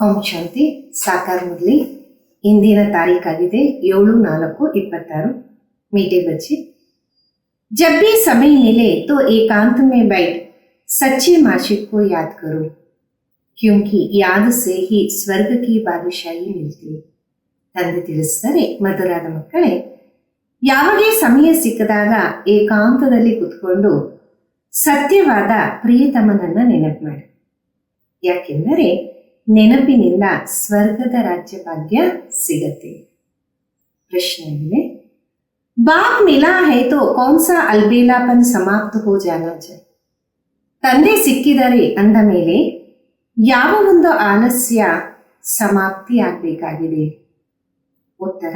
ಓಂ ಶಾಂತಿ. ಸಾಕಾರ ಮುರಳಿ. ಇಂದಿನ ತಾರೀಖಾಗಿದೆ 7/4/26. मीठे बच्चे, जब भी समय मिले तो एकांत में बैठ सच्चे माशिक को याद करो, क्योंकि याद से ही ಸ್ವರ್ಗ की बादशाही मिलती. ತಂದೆ ತಿಳಿಸ್ತಾರೆ, ಮಧುರಾದ ಮಕ್ಕಳೇ, ಯಾವಾಗ ಸಮಯ ಸಿಕ್ಕದಾಗ ಏಕಾಂತದಲ್ಲಿ ಕುತ್ಕೊಂಡು ಸತ್ಯವಾದ ಪ್ರಿಯತಮನನ್ನ ನೆನಪು ಮಾಡಿ. ಯಾಕೆಂದರೆ ನೆನಪಿನಿಂದ ಸ್ವರ್ಗದ ರಾಜ್ಯ ಭಾಗ್ಯ ಸಿಗತ್ತೆ. ಪ್ರಶ್ನೆ ಇದೆ, बाप मिला है तो कौन सा अलबेलापन समाप्त हो जाना चाहिए. ತಂದೆ ಸಿಕ್ಕಿದರೆ ಅಂದ ಮೇಲೆ ಯಾವ ಒಂದು ಆಲಸ್ಯ ಸಮಾಪ್ತಿ ಆಗಬೇಕಾಗಿದೆ? ಉತ್ತರ,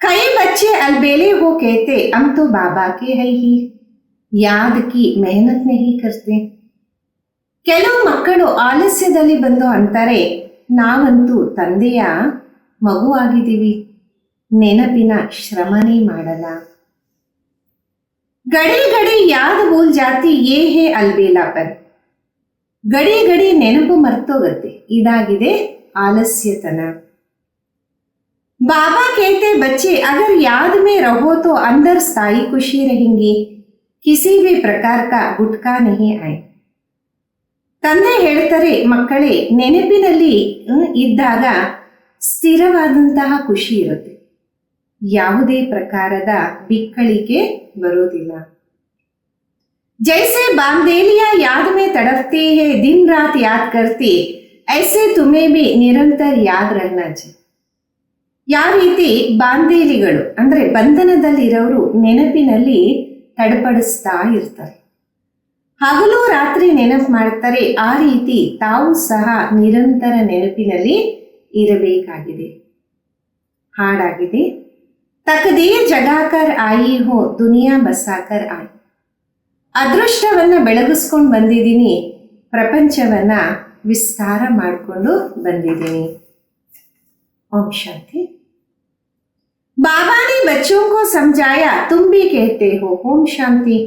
कई बच्चे अलबेले हो कहते हम तो बाबा के है ही, याद की मेहनत नहीं करते. ಕೆಲವು ಮಕ್ಕಳು ಆಲಸ್ಯದಲ್ಲಿ ಬಂದು ಅಂತಾರೆ, ನಾವಂತೂ ತಂದೆಯ ಮಗುವಾಗಿದ್ದೀವಿ, ನೆನಪಿನ ಶ್ರಮನೇ ಮಾಡಲ್ಲ. ಗಡಿ ಗಡಿ ಯಾದ್ ಭೂಲ್ ಜಾತಿ ಯೇ ಹೇ ಅಲ್ಬೇಲಾಪನ್. ಗಡಿ ಗಡಿ ನೆನಪು ಮರ್ತೋಗತ್ತೆ, ಇದಾಗಿದೆ ಆಲಸ್ಯತನ. बाबा कहते बच्चे अगर याद में रहो तो अंदर स्थायी खुशी रहेंगी, किसी भी प्रकार का गुटका नहीं आए. ತಂದೆ ಹೇಳ್ತಾರೆ, ಮಕ್ಕಳೇ, ನೆನಪಿನಲ್ಲಿ ಇದ್ದಾಗ ಸ್ಥಿರವಾದಂತಹ ಖುಷಿ ಇರುತ್ತೆ, ಯಾವುದೇ ಪ್ರಕಾರದ ಬಿಕ್ಕಳಿಕೆ ಬರೋದಿಲ್ಲ. जैसे बांदेलिया याद में तड़पते हैं, दिन रात याद करते, ऐसे तुम्हें भी निरंतर याद रहना चाहिए. ಯಾವ ರೀತಿ ಬಾಂದೇಲಿಗಳು ಅಂದ್ರೆ ಬಂಧನದಲ್ಲಿರೋರು ನೆನಪಿನಲ್ಲಿ ತಡಪಡಿಸ್ತಾ ಇರ್ತಾರೆ, ಹಗಲು ರಾತ್ರಿ ನೆನಪು ಮಾಡ್ತಾರೆ, ಆ ರೀತಿ ತಾವು ಸಹ ನಿರಂತರ ನೆನಪಿನಲ್ಲಿ ಇರಬೇಕಾಗಿದೆ. ಹಾಡಾಗಿದೆ, ತಕದೀರ್ ಜಗಾಕರ್ ಆಯಿ ಹೋ ದುನಿಯಾ ಬಸಾಕರ್ ಆಯಿ. ಅದೃಷ್ಟವನ್ನ ಬೆಳಗಿಸ್ಕೊಂಡು ಬಂದಿದ್ದೀನಿ, ಪ್ರಪಂಚವನ್ನ ವಿಸ್ತಾರ ಮಾಡಿಕೊಂಡು ಬಂದಿದ್ದೀನಿ. ಓಂ ಶಾಂತಿ. बाबा ने बच्चों को समझाया, तुम भी कहते हो ओम शांति,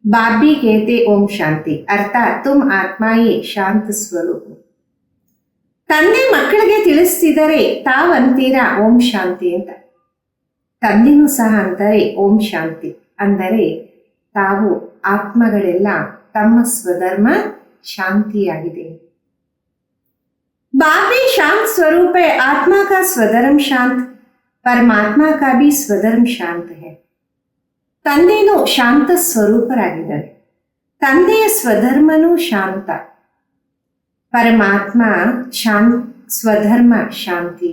बाप भी कहते ओम शांति, अर्थात तुम आत्माये ಶಾಂತ ಸ್ವರೂಪ. ತಂದೆ ಮಕ್ಕಳಿಗೆ ತಿಳಿಸ್ತಿದ್ದಾರೆ, ತಾವಂತೀರಾ ಓಂ ಶಾಂತಿ ಅಂತ, ತಂದೆನೂ ಸಹ ಅಂತಾರೆ ಓಂ ಶಾಂತಿ. ಅಂದರೆ ತಾವು ಆತ್ಮಗಳೆಲ್ಲ ತಮ್ಮ ಸ್ವಧರ್ಮ ಶಾಂತಿಯಾಗಿದೆ. बाप भी शांत स्वरूप है, आत्मा का स्वधर्म शांत, परमात्मा का भी स्वधर्म शांत है. ತಂದೆನೂ ಶಾಂತ ಸ್ವರೂಪರಾಗಿದ್ದಾರೆ, ತಂದೆಯ ಸ್ವಧರ್ಮನೂ ಶಾಂತ, ಪರಮಾತ್ಮ ಸ್ವಧರ್ಮ ಶಾಂತಿ.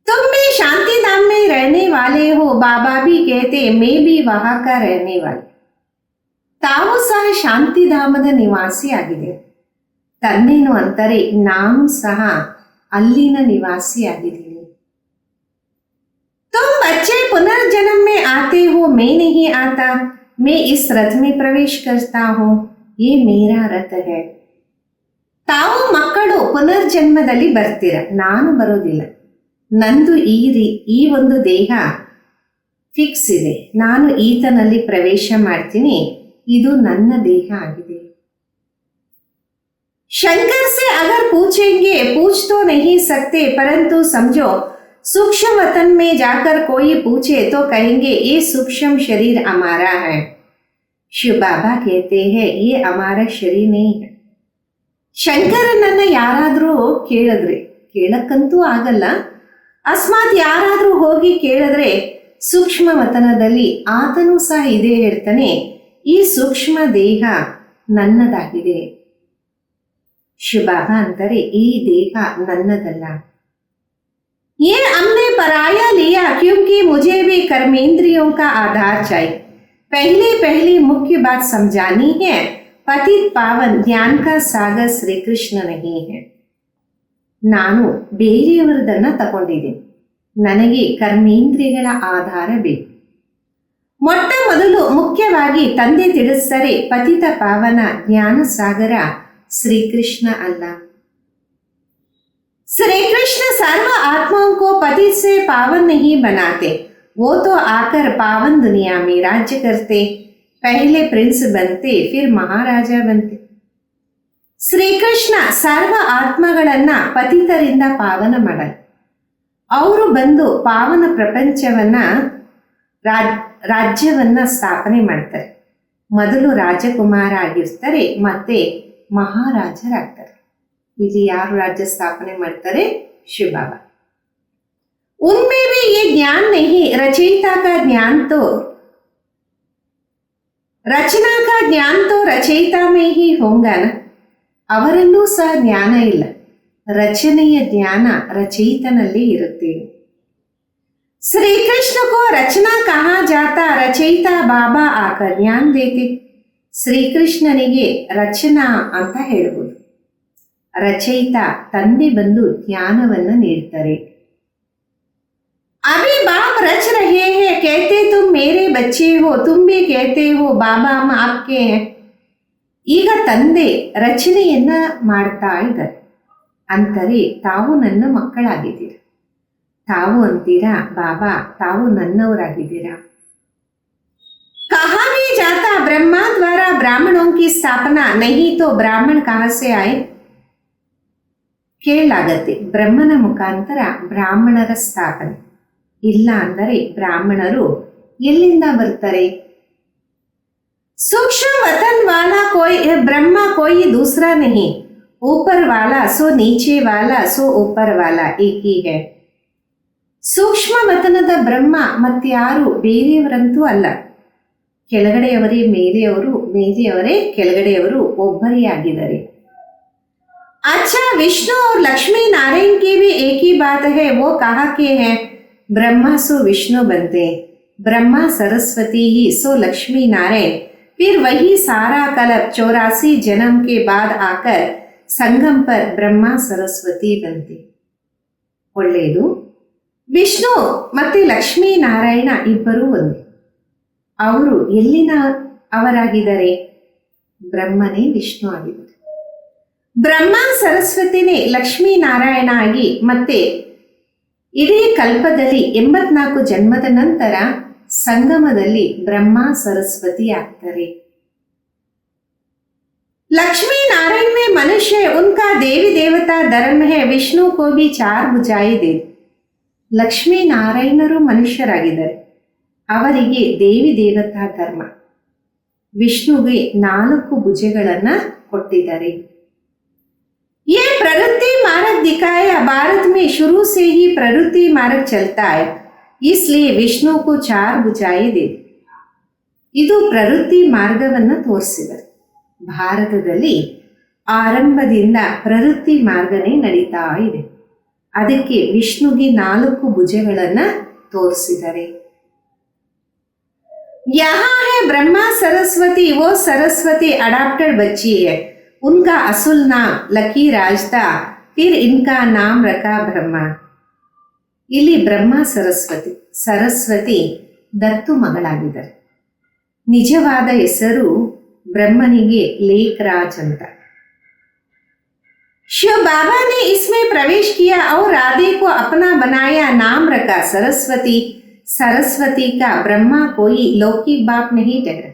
तुम भी शांति धाम में रहने वाले हो, बाबा भी कहते मैं भी वहां का रहने वाले. ತಾವು ಸಹ ಶಾಂತಿಧಾಮದ ನಿವಾಸಿ ಆಗಿದೆ. ತಂದೆನೂ ಅಂತಾರೆ, ನಾನು ಸಹ ಅಲ್ಲಿನ ನಿವಾಸಿಯಾಗಿದ್ದೀನಿ. तुम बच्चे पुनर्जन्म में आते हो, मैं नहीं आता, मैं इस रथ में प्रवेश करता हूँ, ये मेरा रथ है. ತಾವು ಮಕ್ಕಳು ಪುನರ್ಜನ್ಮದಲ್ಲಿ ಬರ್ತೀರ, ನಾನು ಬರೋದಿಲ್ಲ, ನಂದು ಈ ಒಂದು ದೇಹ ಫಿಕ್ಸ್ ಇದೆ, ನಾನು ಈತನಲ್ಲಿ ಪ್ರವೇಶ ಮಾಡ್ತೀನಿ, ಇದು ನನ್ನ ದೇಹ ಆಗಿದೆ. शंकर से अगर पूछेंगे, पूछ तो नहीं सकते, परंतु समझो सूक्ष्म वतन में जाकर कोई पूछे तो कहेंगे ये सूक्ष्म शरीर हमारा है. शिव बाबा कहते हैं ये हमारा शरीर नहीं है. ಶಂಕರನನ್ನ ಯಾರಾದ್ರೂ ಕೇಳಿದ್ರೆ, ಕೇಳಕ್ಕಂತೂ ಆಗಲ್ಲ, ಅಸ್ಮಾತ್ ಯಾರಾದ್ರೂ ಹೋಗಿ ಕೇಳಿದ್ರೆ ಸೂಕ್ಷ್ಮ ವತನದಲ್ಲಿ ಆತನೂ ಸಹ ಇದೇ ಹೇಳ್ತಾನೆ, ಈ ಸೂಕ್ಷ್ಮ ದೇಹ ನನ್ನದಾಗಿದೆ. ಶಿವಬಾಬಾ ಅಂತಾರೆ, ಈ ದೇಹ ನನ್ನದಲ್ಲ. ये हमने पराया लिया क्योंकि मुझे भी कर्मेंद्रियों का आधार चाहिए. पहली मुख्य बात समझानी है, पतित पावन ज्ञान का सागर श्री कृष्ण नहीं है. ನಾನು ಬೇರೆಯವರದನ್ನ ತಗೊಂಡಿದ್ದೀನಿ, ನನಗೆ ಕರ್ಮೇಂದ್ರಿಯಗಳ ಆಧಾರ ಬೇಕು. ಮೊಟ್ಟ ಮೊದಲು ಮುಖ್ಯವಾಗಿ ತಂದೆ ತಿಳಿಸ್ತಾರೆ, ಪತಿತ ಪಾವನ ಜ್ಞಾನ ಸಾಗರ श्री कृष्ण अल्लाह. श्री कृष्ण सर्व आत्माओं को पति से पावन नहीं बनाते, वो तो आकर पावन दुनिया में राज्य करते, पहले प्रिंस बनते फिर महाराजा बनते. ಶ್ರೀಕೃಷ್ಣ ಸರ್ವ ಆತ್ಮಗಳನ್ನ ಪತಿತರಿಂದ ಪಾವನ ಮಾಡಲು ಅವರು ಬಂದು ಪಾವನ ಪ್ರಪಂಚವನ್ನ ರಾಜ್ಯವನ್ನ ಸ್ಥಾಪನೆ ಮಾಡ್ತಾರೆ. ಮೊದಲು ರಾಜಕುಮಾರ ಆಗಿರ್ತಾರೆ, ಮತ್ತೆ ಮಹಾರಾಜರಾಗ್ತಾರೆ. ಇಲ್ಲಿ ಯಾರು ರಾಜ್ಯ ಸ್ಥಾಪನೆ ಮಾಡ್ತಾರೆ? ಶಿವಬಾಬಾ. उनमें भी ये ज्ञान नहीं, रचयिता का ज्ञान तो रचना का ज्ञान तो रचयिता में ही होगा ना. ಅವರಲ್ಲೂ ಸಹ ಜ್ಞಾನ ಇಲ್ಲ, ರಚನೆಯ ಜ್ಞಾನ ರಚಯಿತನಲ್ಲಿ ಇರುತ್ತೆ. ಶ್ರೀಕೃಷ್ಣ ಕೋ ರಚನಾ ಕಹಾ ಜಾತಾ, ರಚಯಿತಾ ಬಾಬಾ ಆಕರ್ ಜ್ಞಾನ ದೇತೆ. ಶ್ರೀಕೃಷ್ಣನಿಗೆ ರಚನಾ ಅಂತ ಹೇಳ್ಬೋದು, ರಚಯಿತ ತಂದೆ ಬಂದು ಜ್ಞಾನವನ್ನು ನೀಡ್ತಾರೆ. अभी बाप रच रहे हैं, कहते तुम मेरे बच्चे हो, तुम भी कहते हो बाबा हम आपके हैं. ಈಗ ತಂದೆ ರಚನೆಯನ್ನ ಮಾಡ್ತಾ ಇದ್ದಾರೆ. ಅಂತಾರೆ ತಾವು ನನ್ನ ಮಕ್ಕಳಾಗಿದ್ದೀರಾ, ತಾವು ಅಂತೀರಾ ಬಾಬಾ ತಾವು ನನ್ನವರಾಗಿದ್ದೀರಾ. कहा भी जाता ब्रह्मा द्वारा ब्राह्मणों की स्थापना, नहीं तो ब्राह्मण कहाँ से आए. ಕೇಳಲಾಗತ್ತೆ, ಬ್ರಹ್ಮನ ಮುಖಾಂತರ ಬ್ರಾಹ್ಮಣರ ಸ್ಥಾಪನೆ, ಇಲ್ಲ ಅಂದರೆ ಬ್ರಾಹ್ಮಣರು ಎಲ್ಲಿಂದ ಬರ್ತಾರೆ. सूक्ष्म वतन वाला कोई ब्रह्मा कोई दूसरा नहीं, ऊपर वाला सो नीचे वाला सो ऊपर वाला एक ही है. ಸೂಕ್ಷ್ಮ ವತನದ ಬ್ರಹ್ಮ ಮತ್ಯಾರು ಬೇರೆಯವರಂತೂ ಅಲ್ಲ. ಕೆಳಗಡೆಯವರೇ ಮೇಲೆಯವರು, ಮೇಲೆಯವರೇ ಕೆಳಗಡೆಯವರು, ಒಬ್ಬರೇ ಆಗಿದ್ದಾರೆ. अच्छा विष्णु और लक्ष्मी नारायण की भी एक ही बात है, वो कहा के हैं ब्रह्मा सो विष्णु बनते, ब्रह्मा सरस्वती ही सो लक्ष्मी नारायण, फिर वही सारा कल्प 84 जन्म के बाद आकर संगम पर ब्रह्मा सरस्वती बनते. ಒಳ್ಳೆಯದು. ವಿಷ್ಣು ಮತ್ತೆ ಲಕ್ಷ್ಮೀ ನಾರಾಯಣ ಇಬ್ಬರೂ ಒಂದೇ. ಅವರು ಎಲ್ಲಿನ ಅವರಾಗಿದ್ದಾರೆ? ಬ್ರಹ್ಮನೇ ವಿಷ್ಣು ಆಗಿದ್ದಾರೆ, ಬ್ರಹ್ಮ ಸರಸ್ವತಿನೇ ಲಕ್ಷ್ಮೀ ನಾರಾಯಣ ಆಗಿ ಮತ್ತೆ ಇಡೀ ಕಲ್ಪದಲ್ಲಿ 84 ಜನ್ಮದ ನಂತರ ಸಂಗಮದಲ್ಲಿ ಬ್ರಹ್ಮ ಸರಸ್ವತಿ ಆಗ್ತಾರೆ. लक्ष्मी नारायण में मनुष्य है, उनका देवी देवता धर्म है, विष्णु को भी 4 भुजाएं दे. ಲಕ್ಷ್ಮೀ ನಾರಾಯಣರು ಮನುಷ್ಯರಾಗಿದ್ದಾರೆ, ಅವರಿಗೆ ದೇವಿ ದೇವತಾ ಧರ್ಮ, ವಿಷ್ಣುಗೆ 4 ಭುಜಗಳನ್ನ ಕೊಟ್ಟಿದ್ದಾರೆ. ये प्रवृत्ति मार्ग दिखाया, भारत में शुरू से ही प्रवृत्ति मार्ग चलता है, इसलिए विष्णु को 4 भुजाएं दे. ಇದು ಪ್ರವೃತ್ತಿ ಮಾರ್ಗವನ್ನು ತೋರಿಸಿದರು. ಭಾರತದಲ್ಲಿ ಆರಂಭದಿಂದ ಪ್ರವೃತ್ತಿ ಮಾರ್ಗನೇ ನಡೀತಾ ಇದೆ, ಅದಕ್ಕೆ ವಿಷ್ಣುಗೆ 4 ಭುಜಗಳನ್ನ ತೋರಿಸಿದ್ದಾರೆ. यहाँ है ब्रह्मा सरस्वती, वो सरस्वती अडॉप्टेड बच्ची है, उनका असुल नाम लकी राज था, फिर इनका नाम रखा ब्रह्मा. ಇಲ್ಲಿ ಬ್ರಹ್ಮ ಸರಸ್ವತಿ, ಸರಸ್ವತಿ ದತ್ತು ಮಗಳಾಗಿದ್ದಾರೆ. ನಿಜವಾದ ಹೆಸರು ಬ್ರಹ್ಮನಿಗೆ ಲೇಖರಾಜ್ ಅಂತ. शिव बाबा ने इसमें प्रवेश किया और राधे को अपना बनाया, नाम रखा सरस्वती. सरस्वती का ब्रह्मा कोई लौकिक बाप नहीं ठहरा.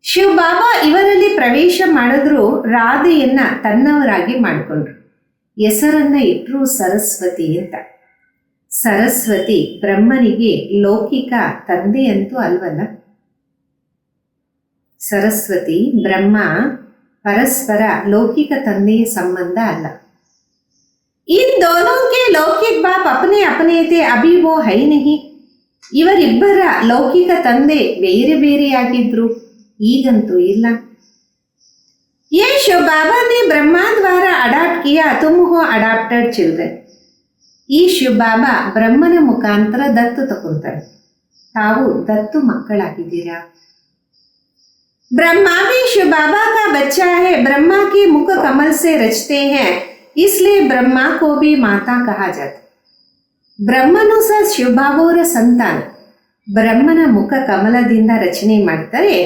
ಶಿವ ಬಾಬಾ ಇವರಲ್ಲಿ ಪ್ರವೇಶ ಮಾಡಿದ್ರು, ರಾಧೆಯನ್ನ ತನ್ನವರಾಗಿ ಮಾಡಿಕೊಂಡ್ರು, ಹೆಸರನ್ನ ಇಟ್ರು ಸರಸ್ವತಿ ಅಂತ. ಸರಸ್ವತಿ ಬ್ರಹ್ಮನಿಗೆ ಲೌಕಿಕ ತಂದೆಯಂತೂ ಅಲ್ವಲ್ಲ. ಸರಸ್ವತಿ ಬ್ರಹ್ಮ ಪರಸ್ಪರ ಲೌಕಿಕ ತಂದೆಯ ಸಂಬಂಧ ಅಲ್ಲ. इन दोनों के लौकिक बाप अपने अपने थे, अभी वो है नहीं. ಇವರಿಬ್ಬರ ಲೌಕಿಕ ತಂದೆ ಬೇರೆ ಬೇರೆಯಾಗಿದ್ರು, ಈಗಂತೂ ಇಲ್ಲ. ये शिव बाबा ने ब्रह्मा द्वारा अडॉप्ट किया, तुम हो अडॉप्टेड चिल्ड्रन. ಈ ಶಿವ ಬಾಬಾ ಬ್ರಹ್ಮನ ಮುಖಾಂತರ ದತ್ತು ತಗೊಂತಾರೆ, ತಾವು ದತ್ತು ಮಕ್ಕಳಾಗಿದ್ದೀರಾ. ब्रह्मा भी शिव बाबा का बच्चा है, ब्रह्मा के मुख कमल से रचते हैं, इसलिए ब्रह्मा को भी माता कहा जाता. ಬ್ರಹ್ಮನು ಸಹ ಶಿವಬಾಬಾವರ ಸಂತಾನ, ಬ್ರಹ್ಮನ ಮುಖ ಕಮಲದಿಂದ ರಚನೆ ಮಾಡ್ತಾರೆ,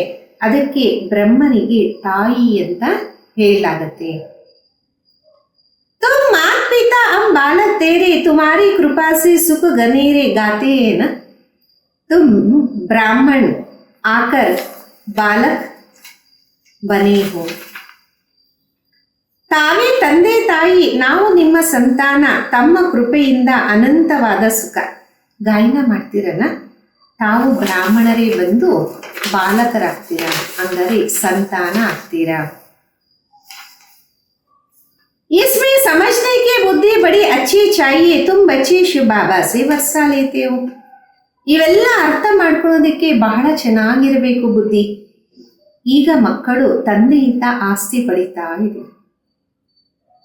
ಅದಕ್ಕೆ ಬ್ರಹ್ಮನಿಗೆ ತಾಯಿ ಅಂತ ಹೇಳಲಾಗತ್ತೆ. तुम मात पिता हम बालक तेरे, तुम्हारी कृपा से सुख गनेरे गाते हैं ना. तुम ब्राह्मण आकर बालक बने हो, ತಾವೇ ತಂದೆ ತಾಯಿ, ನಾವು ನಿಮ್ಮ ಸಂತಾನ, ತಮ್ಮ ಕೃಪೆಯಿಂದ ಅನಂತವಾದ ಸುಖ. ಗಾಯನ ಮಾಡ್ತೀರಲ್ಲ, ತಾವು ಬ್ರಾಹ್ಮಣರೇ ಬಂದು ಬಾಲಕರಾಗ್ತೀರ, ಅಂದರೆ ಸಂತಾನ ಆಗ್ತೀರಾ. इसमें समझने की बुद्धि बड़ी अच्छी चाहिए. तुम बच्चे शिव बाबा से वर्षा लेते हो. ಇವೆಲ್ಲ ಅರ್ಥ ಮಾಡ್ಕೊಳ್ಳೋದಕ್ಕೆ ಬಹಳ ಚೆನ್ನಾಗಿರಬೇಕು ಬುದ್ಧಿ. ಈಗ ಮಕ್ಕಳು ತಂದೆಯಿಂದ ಆಸ್ತಿ ಪಡಿತಾ ಇದೆ.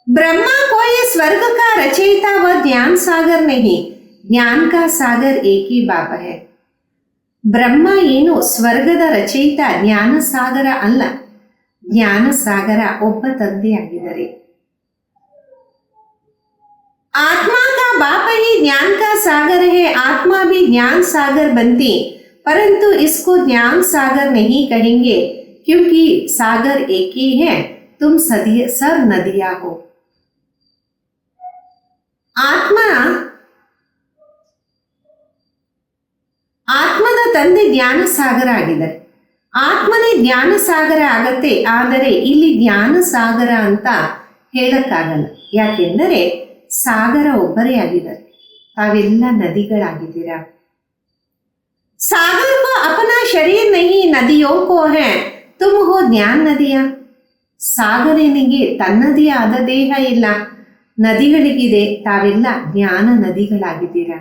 ब्रह्मा कोई स्वर्ग का रचयिता व ज्ञान सागर नहीं, ज्ञान का सागर एक ही बाप है. ಬ್ರಹ್ಮ ಏನು ಸ್ವರ್ಗದ ರಚಯಿತ, ಜ್ಞಾನ ಸಾಗರ ಅಲ್ಲ. ಜ್ಞಾನ ಸಾಗರ ಒಬ್ಬ ತಂದೆಯಾಗಿದ್ದಾರೆ. आत्मा का बाप ही ज्ञान का सागर है. आत्मा भी ज्ञान सागर बनती, परंतु इसको ज्ञान सागर नहीं कहेंगे, क्योंकि सागर एक ही है. तुम सब नदियां हो. ಆತ್ಮದ ತಂದೆ ಜ್ಞಾನ ಸಾಗರ ಆಗಿದ್ದಾರೆ. ಆತ್ಮನೇ ಜ್ಞಾನ ಸಾಗರ ಆಗತ್ತೆ. ಆದರೆ ಇಲ್ಲಿ ಜ್ಞಾನ ಸಾಗರ ಅಂತ ಹೇಳಕ್ಕಾಗಲ್ಲ. ಯಾಕೆಂದರೆ ಸಾಗರ ಒಬ್ಬರೇ ಆಗಿದ್ದಾರೆ, ತಾವೆಲ್ಲ ನದಿಗಳಾಗಿದ್ದೀರಾ. ಸಾಗರ ಕೋ ಅಪನಾ ಶರೀರ್ ನಹಿ, ನದಿಯೋ ಕೋ ಹೈ, ತುಮ್ ಹೋ ಜ್ಞಾನ ನದಿಯ. ಸಾಗರನಿಗೆ ತನ್ನದೇ ಆದ ದೇಹ ಇಲ್ಲ, ನದಿಗಳಿಗಿದೆ, ತಾವೆಲ್ಲ ಜ್ಞಾನ ನದಿಗಳಾಗಿದ್ದೀರಾ.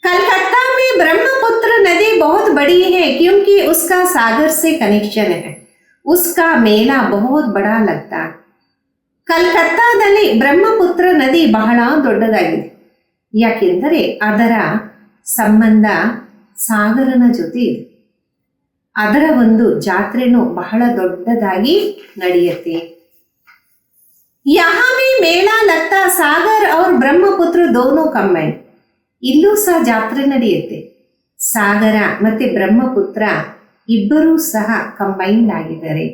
कलकत्ता में ब्रह्मपुत्र नदी बहुत बड़ी है, क्योंकि उसका सागर से कनेक्शन है. उसका मेला बहुत बड़ा लगता. ಕಲ್ಕತ್ತಾದಲ್ಲಿ ಬ್ರಹ್ಮಪುತ್ರ ನದಿ ಬಹಳ ದೊಡ್ಡದಾಗಿದೆ. ಯಾಕೆಂದರೆ ಅದರ ಸಂಬಂಧ ಸಾಗರನ ಜೊತೆ ಇದೆ. ಅದರ ಒಂದು ಜಾತ್ರೆನೂ ಬಹಳ ದೊಡ್ಡದಾಗಿ ನಡೆಯುತ್ತೆ. यहाँ भी मेला लगता, सागर और ब्रह्मपुत्र दोनों कंबाइंड. ಇಲ್ಲೂ ಸಹ ಜಾತ್ರೆ ನಡೆಯುತ್ತೆ. ಸಾಗರ ಮತ್ತೆ ಬ್ರಹ್ಮಪುತ್ರ ಇಬ್ಬರೂ ಸಹ ಕಂಬೈನ್ಡ್ ಆಗಿದ್ದಾರೆ.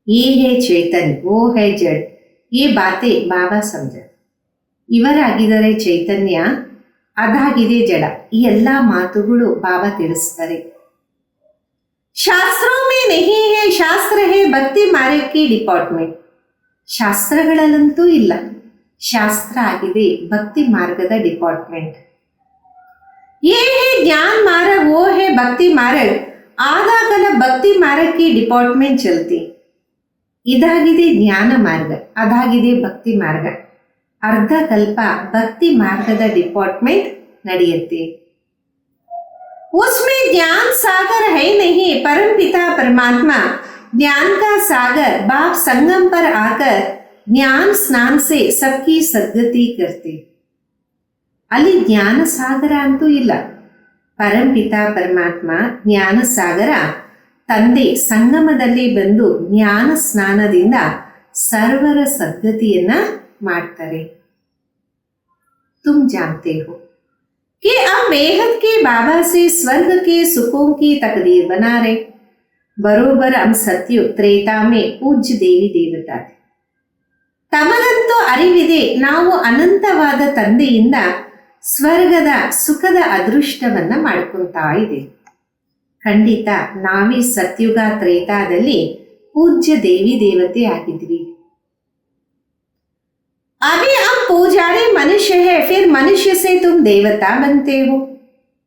ये है चेतन, वो है जड़, ये बातें ಬಾಬಾ ಸಮझ. ಇವರಾಗಿದ್ದಾರೆ ಚೈತನ್ಯ, ಅದಾಗಿದೆ ಜಡ. ಈ ಎಲ್ಲ ಮಾತುಗಳು ಬಾಬಾ ತಿಳಿಸ್ತಾರೆ. ಶಾಸ್ತ್ರೋ ಮೇ ನಹಿ ಹೈ, ಶಾಸ್ತ್ರ ಹೈ ಭಕ್ತಿ ಮಾರ್ಗ ಕಿ ಡಿಪಾರ್ಟ್ಮೆಂಟ್. ಶಾಸ್ತ್ರಗಳಲ್ಲಂತೂ ಇಲ್ಲ, ಶಾಸ್ತ್ರ ಆಗಿದೆ ಭಕ್ತಿ ಮಾರ್ಗದ ಡಿಪಾರ್ಟ್ಮೆಂಟ್. ये है ज्ञान मार्ग, वो है भक्ति मार्ग. ಆದಾಗಲ ಭಕ್ತಿ ಮಾರ್ಗಕ್ಕೆ ಡಿಪಾರ್ಟ್ಮೆಂಟ್ ಚಲ್ತಿ. ಇದಾಗಿದೆ ಜ್ಞಾನ ಮಾರ್ಗ, ಅದಾಗಿದೆ ಭಕ್ತಿ ಮಾರ್ಗ. ಅರ್ಧ ಕಲ್ಪ ಭಕ್ತಿ ಮಾರ್ಗದ ಡಿಪಾರ್ಟ್ಮೆಂಟ್ ನಡೆಯುತ್ತೆ. उसमें ज्ञान सागर है नहीं, परम पिता परमात्मा ज्ञान का सागर बाप संगम पर आकर ज्ञान स्नान से सबकी सद्गति करते. ಅಲ್ಲಿ ಜ್ಞಾನ ಸಾಗರ ಅಂತೂ ಇಲ್ಲ. ಪರಂಪಿತ ಪರಮಾತ್ಮ ಜ್ಞಾನ ಸಾಗರ ತಂದೆ ಸಂಗಮದಲ್ಲಿ ಬಂದು ಜ್ಞಾನ ಸ್ನಾನದಿಂದ ಸರ್ವರ ಸದ್ಗತಿಯನ್ನ ಮಾಡ್ತಾರೆ. ತುಮ್ ಜಾನ್ತೆ ಹೋ कि अब बेहद के बाबा से स्वर्ग के सुखों की तकदीर बना रहे. बरोबर हम सत्युग त्रेता में पूज्य देवी देवता थे. ತಮಗಂತೂ ಅರಿವಿದೆ, ನಾವು ಅನಂತವಾದ ತಂದೆಯಿಂದ ಸ್ವರ್ಗದ ಸುಖದ ಅದೃಷ್ಟವನ್ನ ಮಾಡ್ಕೊತಾ ಇದೆ. ಖಂಡಿತ ನಾವೇ ಸತ್ಯುಗ ತ್ರೇತಾದಲ್ಲಿ ಪೂಜ್ಯ ದೇವಿ ದೇವತೆ ಆಗಿದ್ವಿ. अभी हम पूजारी मनुष्य है, फिर मनुष्य से तुम देवता बनते हो.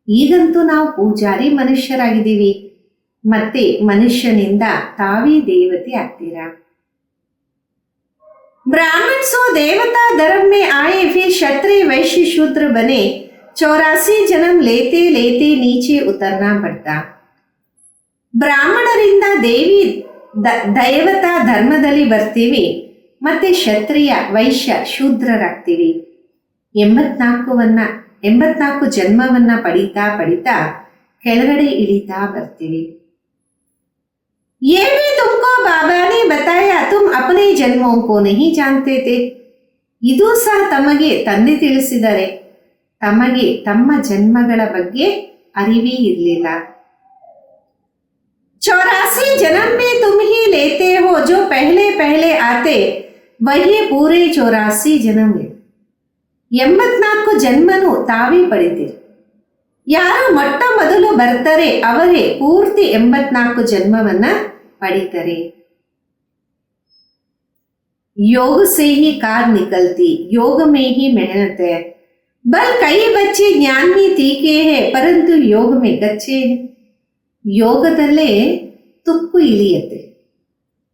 ಈಗಂತೂ ನಾವು ಪೂಜಾರಿ ಮನುಷ್ಯರಾಗಿದ್ದೀವಿ, ಮತ್ತೆ ಮನುಷ್ಯನಿಂದ ತಾವೇ ದೇವತೆ ಆಗ್ತೀರಾ. ब्राह्मण सो देवता धर्म में आए, फिर क्षत्रिय वैश्य शूद्र बने. 84 जन्म लेते लेते नीचे उतरना पड़ता. ಬ್ರಾಹ್ಮಣರಿಂದ ದೇವಿ ದೈವತಾ ಧರ್ಮದಲ್ಲಿ ಬರ್ತೀವಿ, ಮತ್ತೆ ಕ್ಷತ್ರಿಯ ವೈಶ್ಯ ಶೂದ್ರರಾಗ್ತೀವಿ. 84 ಜನ್ಮವನ್ನ ಪಡಿತಾ ಪಡಿತಾ ಕೆಳಗಡೆ ಇಳಿತಾ ಬರ್ತೀವಿ. ये भी तुमको बाबा ने बताया, तुम अपने जन्मों को नहीं जानते थे. ಇದು ಸಹ ತಮಗೆ ತಂದೆ ತಿಳಿಸಿದರೆ, ತಮಗೆ ತಮ್ಮ ಜನ್ಮಗಳ ಬಗ್ಗೆ ಅರಿವೇ ಇರಲಿಲ್ಲ. 84 जन्म में तुम ही लेते हो, जो पहले पहले आते वही पूरे 84 जन्म ले. 84 ಜನ್ಮನು ತಾವೇ ಪಡೆದಿರಿ. ಯಾರು ಮೊಟ್ಟ ಮೊದಲು ಬರ್ತಾರೆ ಅವರೇ ಪೂರ್ತಿ 84 ಜನ್ಮವನ್ನ ಪಡಿತಾರೆ. योग से ही कार निकलती, योग में ही मेहनत है। बल कई बच्चे ज्ञान में तीखे हैं परंतु योग में गच्छे हैं. ಯೋಗದಲ್ಲೇ ತುಕ್ಕು ಇಳಿಯತ್ತೆ,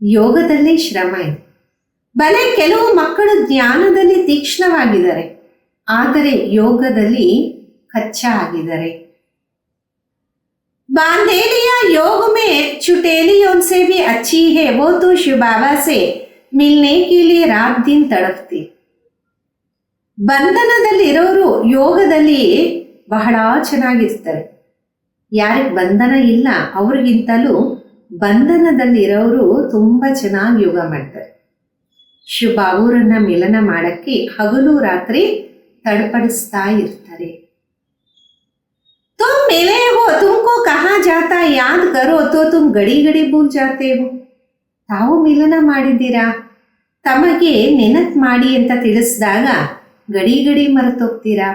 ಯೋಗದಲ್ಲೇ ಶ್ರಮ ಇದೆ. ಬಲೆ ಕೆಲವು ಮಕ್ಕಳು ಜ್ಞಾನದಲ್ಲಿ ತೀಕ್ಷ್ಣವಾಗಿದ್ದಾರೆ, ಆದರೆ ಯೋಗದಲ್ಲಿ ಕಚ್ಚಾ ಆಗಿದ್ದಾರೆ. बांधेलिया योग में चुटेलियों से भी अच्छी है, वो तो शिव बाबा से मिलने के लिए रात दिन तड़पती. ಬಂಧನದಲ್ಲಿರೋರು ಯೋಗದಲ್ಲಿ ಬಹಳ ಚೆನ್ನಾಗಿರ್ತಾರೆ. ಯಾರಿಗೆ ಬಂಧನ ಇಲ್ಲ ಅವ್ರಿಗಿಂತಲೂ ಬಂಧನದಲ್ಲಿರೋರು ತುಂಬ ಚೆನ್ನಾಗಿ ಯೋಗ ಮಾಡ್ತಾರೆ. ಶಿವ ಬಾಬುರನ್ನ ಮಿಲನ ಮಾಡಕ್ಕೆ ಹಗಲು ರಾತ್ರಿ ತಡಪಡಿಸ್ತಾ ಇರ್ತಾರೆ. तुम मिले हो, तुमको कहाँ जाता याद करो तो तुम ಗಡಿ ಗಡಿ ಭೂಲ್ ಜಾತೆ ಹೋ. ತಾವು ಮಿಲನ ಮಾಡಿದ್ದೀರಾ, ತಮಗೆ ನೆನಪು ಮಾಡಿ ಅಂತ ತಿಳಿಸಿದಾಗ ಗಡಿ ಗಡಿ ಮರೆತೋಗ್ತೀರಾ.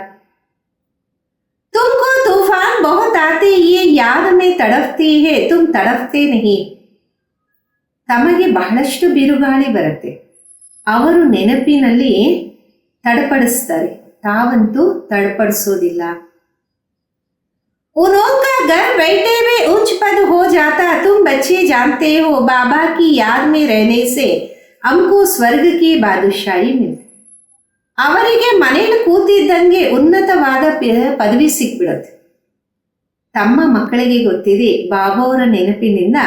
तुमको तूफान बहुत आते ये याद में तड़पती है तुम तड़पते नहीं. ತಮಗೆ ಬಹಳಷ್ಟು ಬಿರುಗಾಳಿ ಬರುತ್ತೆ, ಅವರು ನೆನಪಿನಲ್ಲಿ ತಡಪಡಿಸ್ತಾರೆ, ತಾವಂತೂ ತಡಪಡಿಸೋದಿಲ್ಲ. उनका घर बैठे हुए उच्च पद हो जाता, तुम बच्चे जानते हो बाबा की याद में रहने से हमको स्वर्ग की बादशाही मिलती. ಅವರಿಗೆ ಮನೆಯಲ್ಲಿ ಕೂತಿದ್ದಂಗೆ ಉನ್ನತವಾದ ಪದವಿ ಸಿಕ್ಬಿಡುತ್ತೆ. ತಮ್ಮ ಮಕ್ಕಳಿಗೆ ಗೊತ್ತಿದೆ ಬಾಬಾವರ ನೆನಪಿನಿಂದ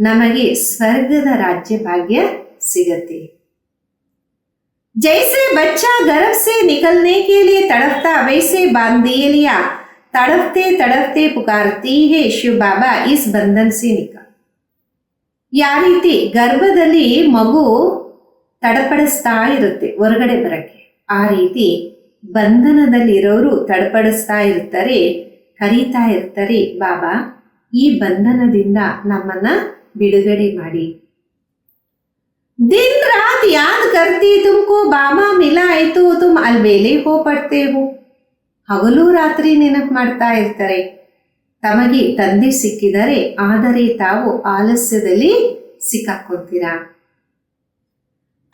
ನಮಗೆ ಸ್ವರ್ಗದ ರಾಜ್ಯ ಭಾಗ್ಯ ಸಿಗತ್ತೆ. जैसे बच्चा गर्भ से निकलने के लिए तड़पता वैसे बांधेलिया तड़पते तड़पते पुकारती है शिव बाबा इस बंधन से निकाल. ಯಾವ ರೀತಿ ಗರ್ಭದಲ್ಲಿ ಮಗು ತಡಪಡಿಸ್ತಾ ಇರುತ್ತೆ ಹೊರಗಡೆ ಬರಕ್ಕೆ, ಆ ರೀತಿ ಬಂಧನದಲ್ಲಿರೋರು ತಡಪಡಿಸ್ತಾ ಇರ್ತಾರೆ, ಕರೀತಾ ಇರ್ತಾರೆ, ಬಾಬಾ ಈ ಬಂಧನದಿಂದ ನಮ್ಮನ್ನ ಬಿಡುಗಡೆ ಮಾಡಿ. दिन रात याद करती तुमको बाबा मिला है तो तुम अलबेले हो पड़ते हो. ಹಗಲು ರಾತ್ರಿ ನೆನಪು ಮಾಡ್ತಾ ಇರ್ತಾರೆ, ತಮಗೆ ತಂದೆ ಸಿಕ್ಕಿದರೆ ಆದರೆ ತಾವು ಆಲಸ್ಯದಲ್ಲಿ ಸಿಕ್ಕಾಕೊಳ್ತೀರಾ.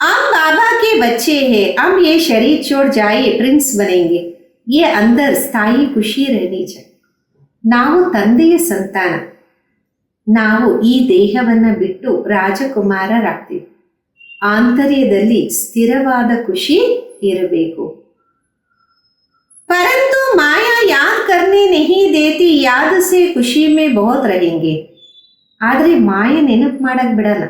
हम बाबा के बच्चे हैं, हम ये शरीर छोड़ जाए प्रिंस बनेंगे, ये अंदर स्थायी ಖುಷಿ रहनी चाहिए. ನಾವು ತಂದೆಯ ಸಂತಾನ, ನಾವು ಈ ದೇಹವನ್ನ ಬಿಟ್ಟು ರಾಜಕುಮಾರರಾಗ್ತೀವಿ, ಆಂತರ್ಯದಲ್ಲಿ ಸ್ಥಿರವಾದ ಖುಷಿ ಇರಬೇಕು. परंतु माया याद करने नहीं देती, याद से खुशी में बहुत रहेंगे. ಆದರೆ ಮಾಯೆ ನೆನಪು ಮಾಡಕ್ ಬಿಡಲ್ಲ,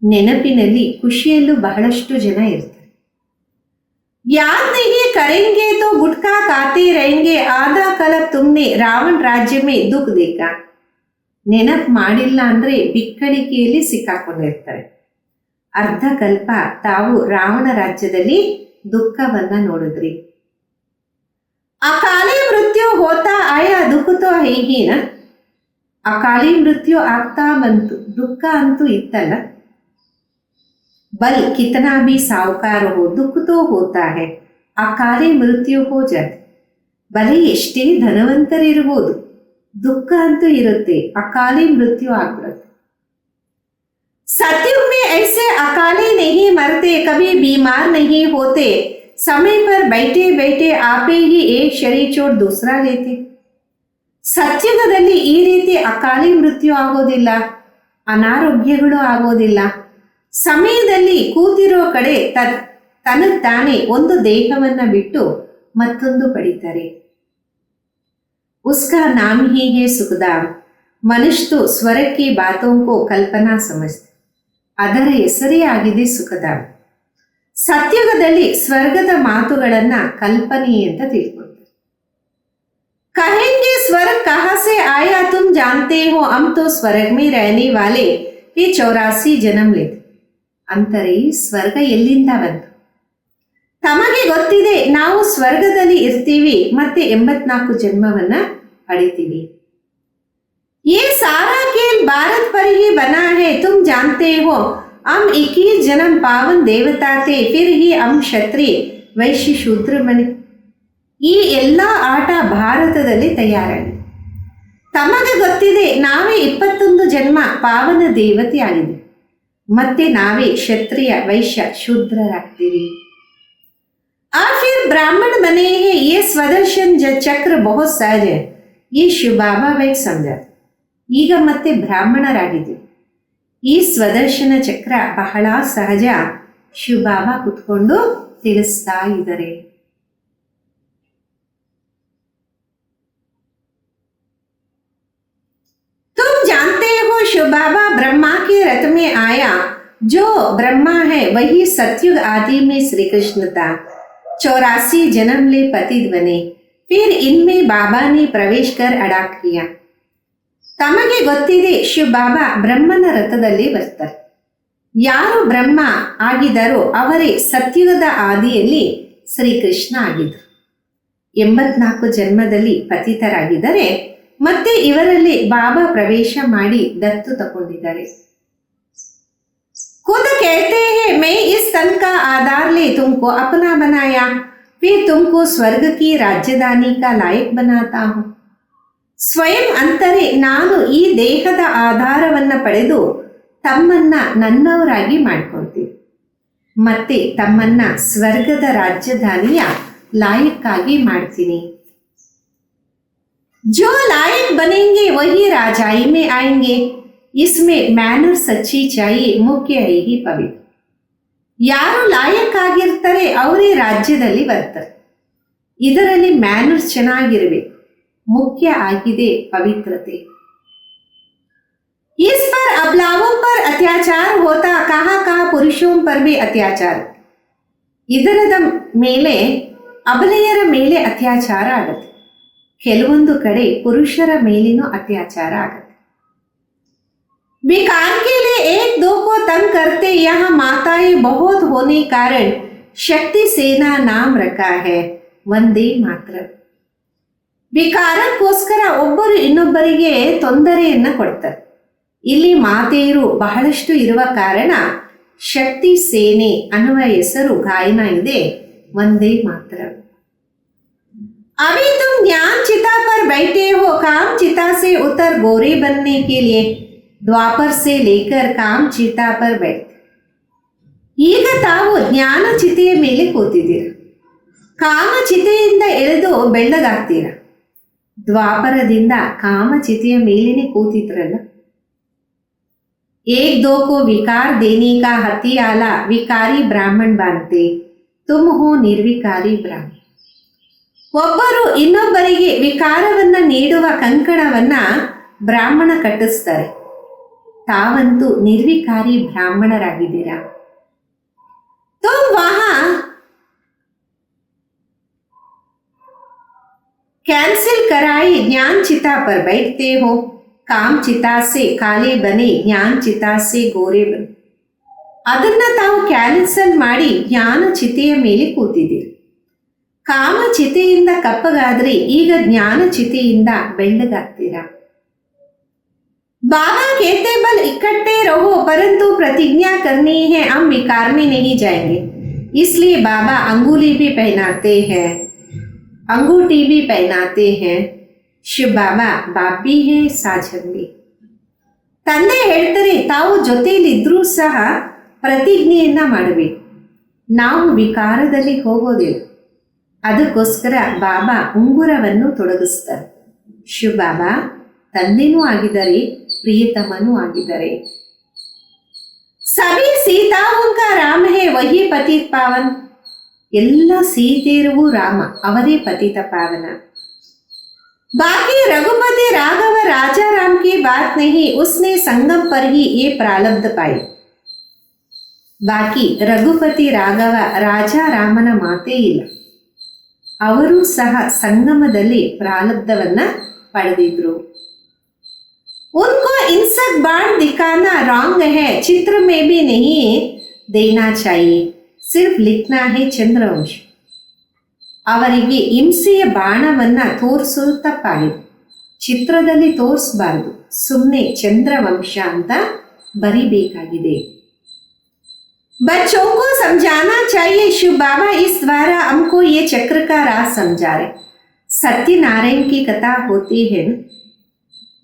ನೆನಪಿನಲ್ಲಿ ಖುಷಿಯಲ್ಲೂ ಬಹಳಷ್ಟು ಜನ ಇರ್ತಾರೆ. याद नहीं करेंगे तो गुटखा खाते रहेंगे, आधा कल्प तुमने रावण राज्य में दुख देखा. ನೆನಪು ಮಾಡಿಲ್ಲ ಅಂದ್ರೆ ಬಿಕ್ಕಳಿಕೆಯಲ್ಲಿ ಸಿಕ್ಕಾಕೊಂಡಿರ್ತಾರೆ. ಅರ್ಧ ಕಲ್ಪ ತಾವು ರಾವಣ ರಾಜ್ಯದಲ್ಲಿ ದುಃಖವನ್ನ ನೋಡಿದ್ರಿ. अकाली मृत्यु होता आया दुख तो है ही ना. अकाली मृत्यु ಆಗ್ತಾ ಬಂತು, ದುಃಖ ಅಂತೂ ಇತ್ತಲ್ಲ. बल कितना भी सावकार हो दुख तो होता है, अकाली मृत्यु हो जाते. ಬಲೆ ಎಷ್ಟೇ ಧನವಂತರಿರ್ಬೋದು, ದುಃಖ ಅಂತೂ ಇರುತ್ತೆ, ಅಕಾಲಿ ಮೃತ್ಯು ಆಗ್ಬಿಡುತ್ತೆ. सतयुग में ऐसे अकाली नहीं मरते, कभी बीमार नहीं होते, समय पर बैठे बैठे आपे ही एक शरीर छोड़ दूसरा लेते. ಸತ್ಯುಗದಲ್ಲಿ ಈ ರೀತಿ ಅಕಾಲಿ ಮೃತ್ಯು ಆಗೋದಿಲ್ಲ, ಅನಾರೋಗ್ಯಗಳು ಆಗೋದಿಲ್ಲ. ಸಮಯದಲ್ಲಿ ಕೂತಿರೋ ಕಡೆ ತನಗ್ ತಾನೇ ಒಂದು ದೇಹವನ್ನ ಬಿಟ್ಟು ಮತ್ತೊಂದು ಪಡಿತಾರೆ. उसका नाम ही है सुखधाम. ಮನುಷ್ಯ तो स्वर्ग की बातों को कल्पना समझते, ಅದರ ಹೆಸರೇ ಆಗಿದೆ ಸುಖಧಾಮ್. ಸತ್ಯುಗದಲ್ಲಿ ಸ್ವರ್ಗದ ಮಾತುಗಳನ್ನ ಕಲ್ಪನೆ ಅಂತ ತಿಳ್ಕೊಳ್ತಾರೆ. कहेंगे स्वर्ग कहाँ से आया तुम जानते हो, हम तो स्वर्ग में रहने वाले ये 84 जन्म लेते. ಅಂತಾರೆ ಸ್ವರ್ಗ ಎಲ್ಲಿಂದ ಬಂತು, ತಮಗೆ ಗೊತ್ತಿದೆ ನಾವು ಸ್ವರ್ಗದಲ್ಲಿ ಇರ್ತೀವಿ ಮತ್ತೆ 84 ಜನ್ಮವನ್ನ ಪಡಿತೀವಿ. ये सारा खेल भारत पर ही बना है तुम जानते हो, हम 21 जन्म पावन देवता थे फिर ही हम क्षत्रिय वैश्य शूद्र बने. ಈ ಎಲ್ಲ ಆಟ ಭಾರತದಲ್ಲಿ ತಯಾರಾಗಿದೆ. ತಮಗೆ ಗೊತ್ತಿದೆ ನಾವೇ 21 ಜನ್ಮ ಪಾವನ ದೇವತೆ ಆಗಿದೆ, ಮತ್ತೆ ನಾವೇ ಕ್ಷತ್ರಿಯ ವೈಶ್ಯ ಶೂದ್ರರಾಗ್ತೀವಿ. और फिर ब्राह्मण बने हैं, ये स्वदर्शन चक्र बहुत सहज है, ये ಶಿವ ಬಾಬಾ ವೈ ಸಮझा. ಈಗ ಮತ್ತೆ ಬ್ರಾಹ್ಮಣರಾಗಿದ್ದೀವಿ. ಈ ಸ್ವದರ್ಶನ ಚಕ್ರ ಬಹಳ ಸಹಜ. ಶಿವ ಬಾಬಾ ಕುತ್ಕೊಂಡು ತಿಳಿಸ್ತಾ ಇದ್ದಾರೆ. तुम जानते हो शिव बाबा ब्रह्मा के रथ में आया, जो ब्रह्मा है वही सतयुग आदि में श्री कृष्ण था. 84 जन्म ले पतित बने, फिर इनमें बाबा ने प्रवेश कर अडॉप्ट किया. ತಮಗೆ ಗೊತ್ತಿದೆ ಶಿವ ಬಾಬಾ ಬ್ರಹ್ಮನ ರಥದಲ್ಲಿ ಬರ್ತಾರೆ. ಯಾರು ಬ್ರಹ್ಮ ಆಗಿದರೋ ಅವರೇ ಸತ್ಯುಗದ ಆದಿಯಲ್ಲಿ ಶ್ರೀಕೃಷ್ಣ ಆಗಿದ್ರು. 84 ಜನ್ಮದಲ್ಲಿ ಪತಿತರಾಗಿದ್ದಾರೆ. ಮತ್ತೆ ಇವರಲ್ಲಿ ಬಾಬಾ ಪ್ರವೇಶ ಮಾಡಿ ದತ್ತು ತಗೊಂಡಿದ್ದಾರೆ. खुद कहते हैं मैं इस तन का आधार ले तुमको अपना बनाया, फिर तुमको स्वर्ग की राजधानी का लायक बनाता हूं. ಸ್ವಯಂ ಅಂತಾರೆ ನಾನು ಈ ದೇಹದ ಆಧಾರವನ್ನು ಪಡೆದು ತಮ್ಮನ್ನ ನನ್ನವರಾಗಿ ಮಾಡ್ಕೊಳ್ತೀನಿ, ಮತ್ತೆ ತಮ್ಮನ್ನ ಸ್ವರ್ಗದ ರಾಜಧಾನಿಯ ಲಾಯಕ್ಕಾಗಿ ಮಾಡ್ತೀನಿ. जो लायक बनेंगे वही राजाई में आएंगे, इसमें मैनर सच्ची चाहिए, मुख्य है ही पवित्र. ಯಾರು ಲಾಯಕ್ ಆಗಿರ್ತಾರೆ ಅವರೇ ರಾಜ್ಯದಲ್ಲಿ ಬರ್ತಾರೆ. ಇದರಲ್ಲಿ ಮ್ಯಾನರ್ಸ್ ಚೆನ್ನಾಗಿರ್ಬೇಕು, मुख्य आಗಿದೆ पवित्रते. इस पर अबलाओं पर अत्याचार होता, कहाँ कहाँ पुरुषों पर भी अत्याचार. ಇದರದ ಮೇಲೆ ಅಬಲೆಯರ ಮೇಲೆ ಅತ್ಯಾಚಾರ ಆಗುತ್ತೆ, ಕೆಲವೊಂದು ಕಡೆ ಪುರುಷರ ಮೇಲಿನೂ ಅತ್ಯಾಚಾರ ಆಗುತ್ತೆ. विकार के लिए एक दो को तंग करते, यहाँ माताएं बहुत होने कारण शक्ति सेना नाम रखा है, वंदे मातरಂ. ವಿಕಾರಕ್ಕೋಸ್ಕರ ಒಬ್ಬರು ಇನ್ನೊಬ್ಬರಿಗೆ ತೊಂದರೆಯನ್ನ ಕೊಡ್ತಾರೆ. ಇಲ್ಲಿ ಮಾತೆಯರು ಬಹಳಷ್ಟು ಇರುವ ಕಾರಣ ಶಕ್ತಿ ಸೇನೆ ಅನ್ನುವ ಹೆಸರು ಗಾಯನ ಇದೆ, ವಂದೇ ಮಾತರಂ. अभी तुम ज्ञान चिता पर बैठे हो, काम चिता से उतर गोरे बनने के लिए द्वापर से लेकर काम चिता पर बैठ. ಈಗ ತಾವು ಜ್ಞಾನ ಚಿತೆಯ ಮೇಲೆ ಕೂತಿದ್ದೀರ, ಕಾಮ ಚಿತೆಯಿಂದ ಎಳೆದು ಬೆಳ್ಳಗಾಗ್ತೀರ. ದ್ವಾಪರದಿಂದ ಕಾಮಚಿತೆಯ ಮೇಲಿನೇ ಕೂತಿದ್ರಲ್ಲ. एक दो को विकार देने का हथियाला विकारी ब्राह्मण बांधते, तुम हो ನಿರ್ವಿಕಾರಿ ಬ್ರಾಹ್ಮಣ. ಒಬ್ಬರು ಇನ್ನೊಬ್ಬರಿಗೆ ವಿಕಾರವನ್ನ ನೀಡುವ ಕಂಕಣವನ್ನ ಬ್ರಾಹ್ಮಣ ಕಟ್ಟಿಸ್ತಾರೆ, ತಾವಂತೂ ನಿರ್ವಿಕಾರಿ ಬ್ರಾಹ್ಮಣರಾಗಿದ್ದೀರಾ. तुम वहां कैंसिल कराई ज्ञान चिता पर बैठते हो, काम चिता से काले बने ज्ञान चिता से गोरे बने. ಅದನ್ನ ತಾವು ಕ್ಯಾನ್ಸಲ್ ಮಾಡಿ ಜ್ಞಾನ ಚಿತೆಯ ಮೇಲೆ ಕೂತಿದ್ದೀರಿ. ಕಾಮ ಚಿತೆಯಿಂದ ಕಪ್ಪಗಾದ್ರೆ ಈಗ ಜ್ಞಾನ ಚಿತೆಯಿಂದ ಬೆಳ್ಳಗಾಗ್ತೀರಾ. बाबा कहते बल इकट्ठे रहो, परंतु प्रतिज्ञा करनी है हम विकार में नहीं जाएंगे. इसलिए बाबा अंगुली भी पहनाते हैं, अंगूठी भी पहनाते हैं. ಶಿವ ಬಾಬಾ ಬಾಪಿ ಹೇ ಸಾಜನ್ ಭಿ. ತಂದೆ ಹೇಳ್ತಾರೆ ತಾವು ಜೊತೆಯಲ್ಲಿದ್ರೂ ಸಹ ಪ್ರತಿಜ್ಞೆಯನ್ನ ಮಾಡಬೇಕು, ನಾವು ವಿಕಾರದಲ್ಲಿ ಹೋಗೋದಿಲ್ಲ. ಅದಕ್ಕೋಸ್ಕರ ಬಾಬಾ ಉಂಗುರವನ್ನು ತೊಡಗಿಸ್ತಾರೆ. ಶಿವ ಬಾಬಾ ತಂದೆನೂ ಆಗಿದ್ದಾರೆ, ಪ್ರಿಯತಮನೂ ಆಗಿದ್ದಾರೆ. ಸಭಿ ಸೀತಾओं का राम है वही पतित पावन. ಎಲ್ಲ ಸೀತೆಯರು ರಾಮ, ಅವರೇ ಪತಿತ ಪಾವನ. बाकी रघुपति राघव राजा राम की बात नहीं, उसने संगम पर ही ये प्रारब्ध पाई. बाकी रघुपति राघव ರಾಜಾ ರಾಮನ ಮಾತೇ ಇಲ್ಲ, ಅವರು ಸಹ ಸಂಗಮದಲ್ಲಿ ಪ್ರಾರಬ್ಧವನ್ನ ಪಡೆದಿದ್ರು. उनको इन सब बाण दिखाना रॉन्ग है, चित्र में भी नहीं देना चाहिए, सिर्फ लिखना है चंद्रवंश. ಅವರಿಗೆ ಹಿಂಸೆಯ ಬಾಣವನ್ನ ತೋರಿಸೋದು ತಪ್ಪಾಗಿದೆ, ಚಿತ್ರದಲ್ಲಿ ತೋರಿಸಬಾರದು, ಸುಮ್ಮನೆ ಚಂದ್ರವಂಶ ಅಂತ ಬರಿಬೇಕಾಗಿದೆ. बच्चों को समझाना चाहिए, शिव बाबा इस द्वारा हमको ये चक्र का राज समझा रहे. सत्यनारायण की कथा होती है,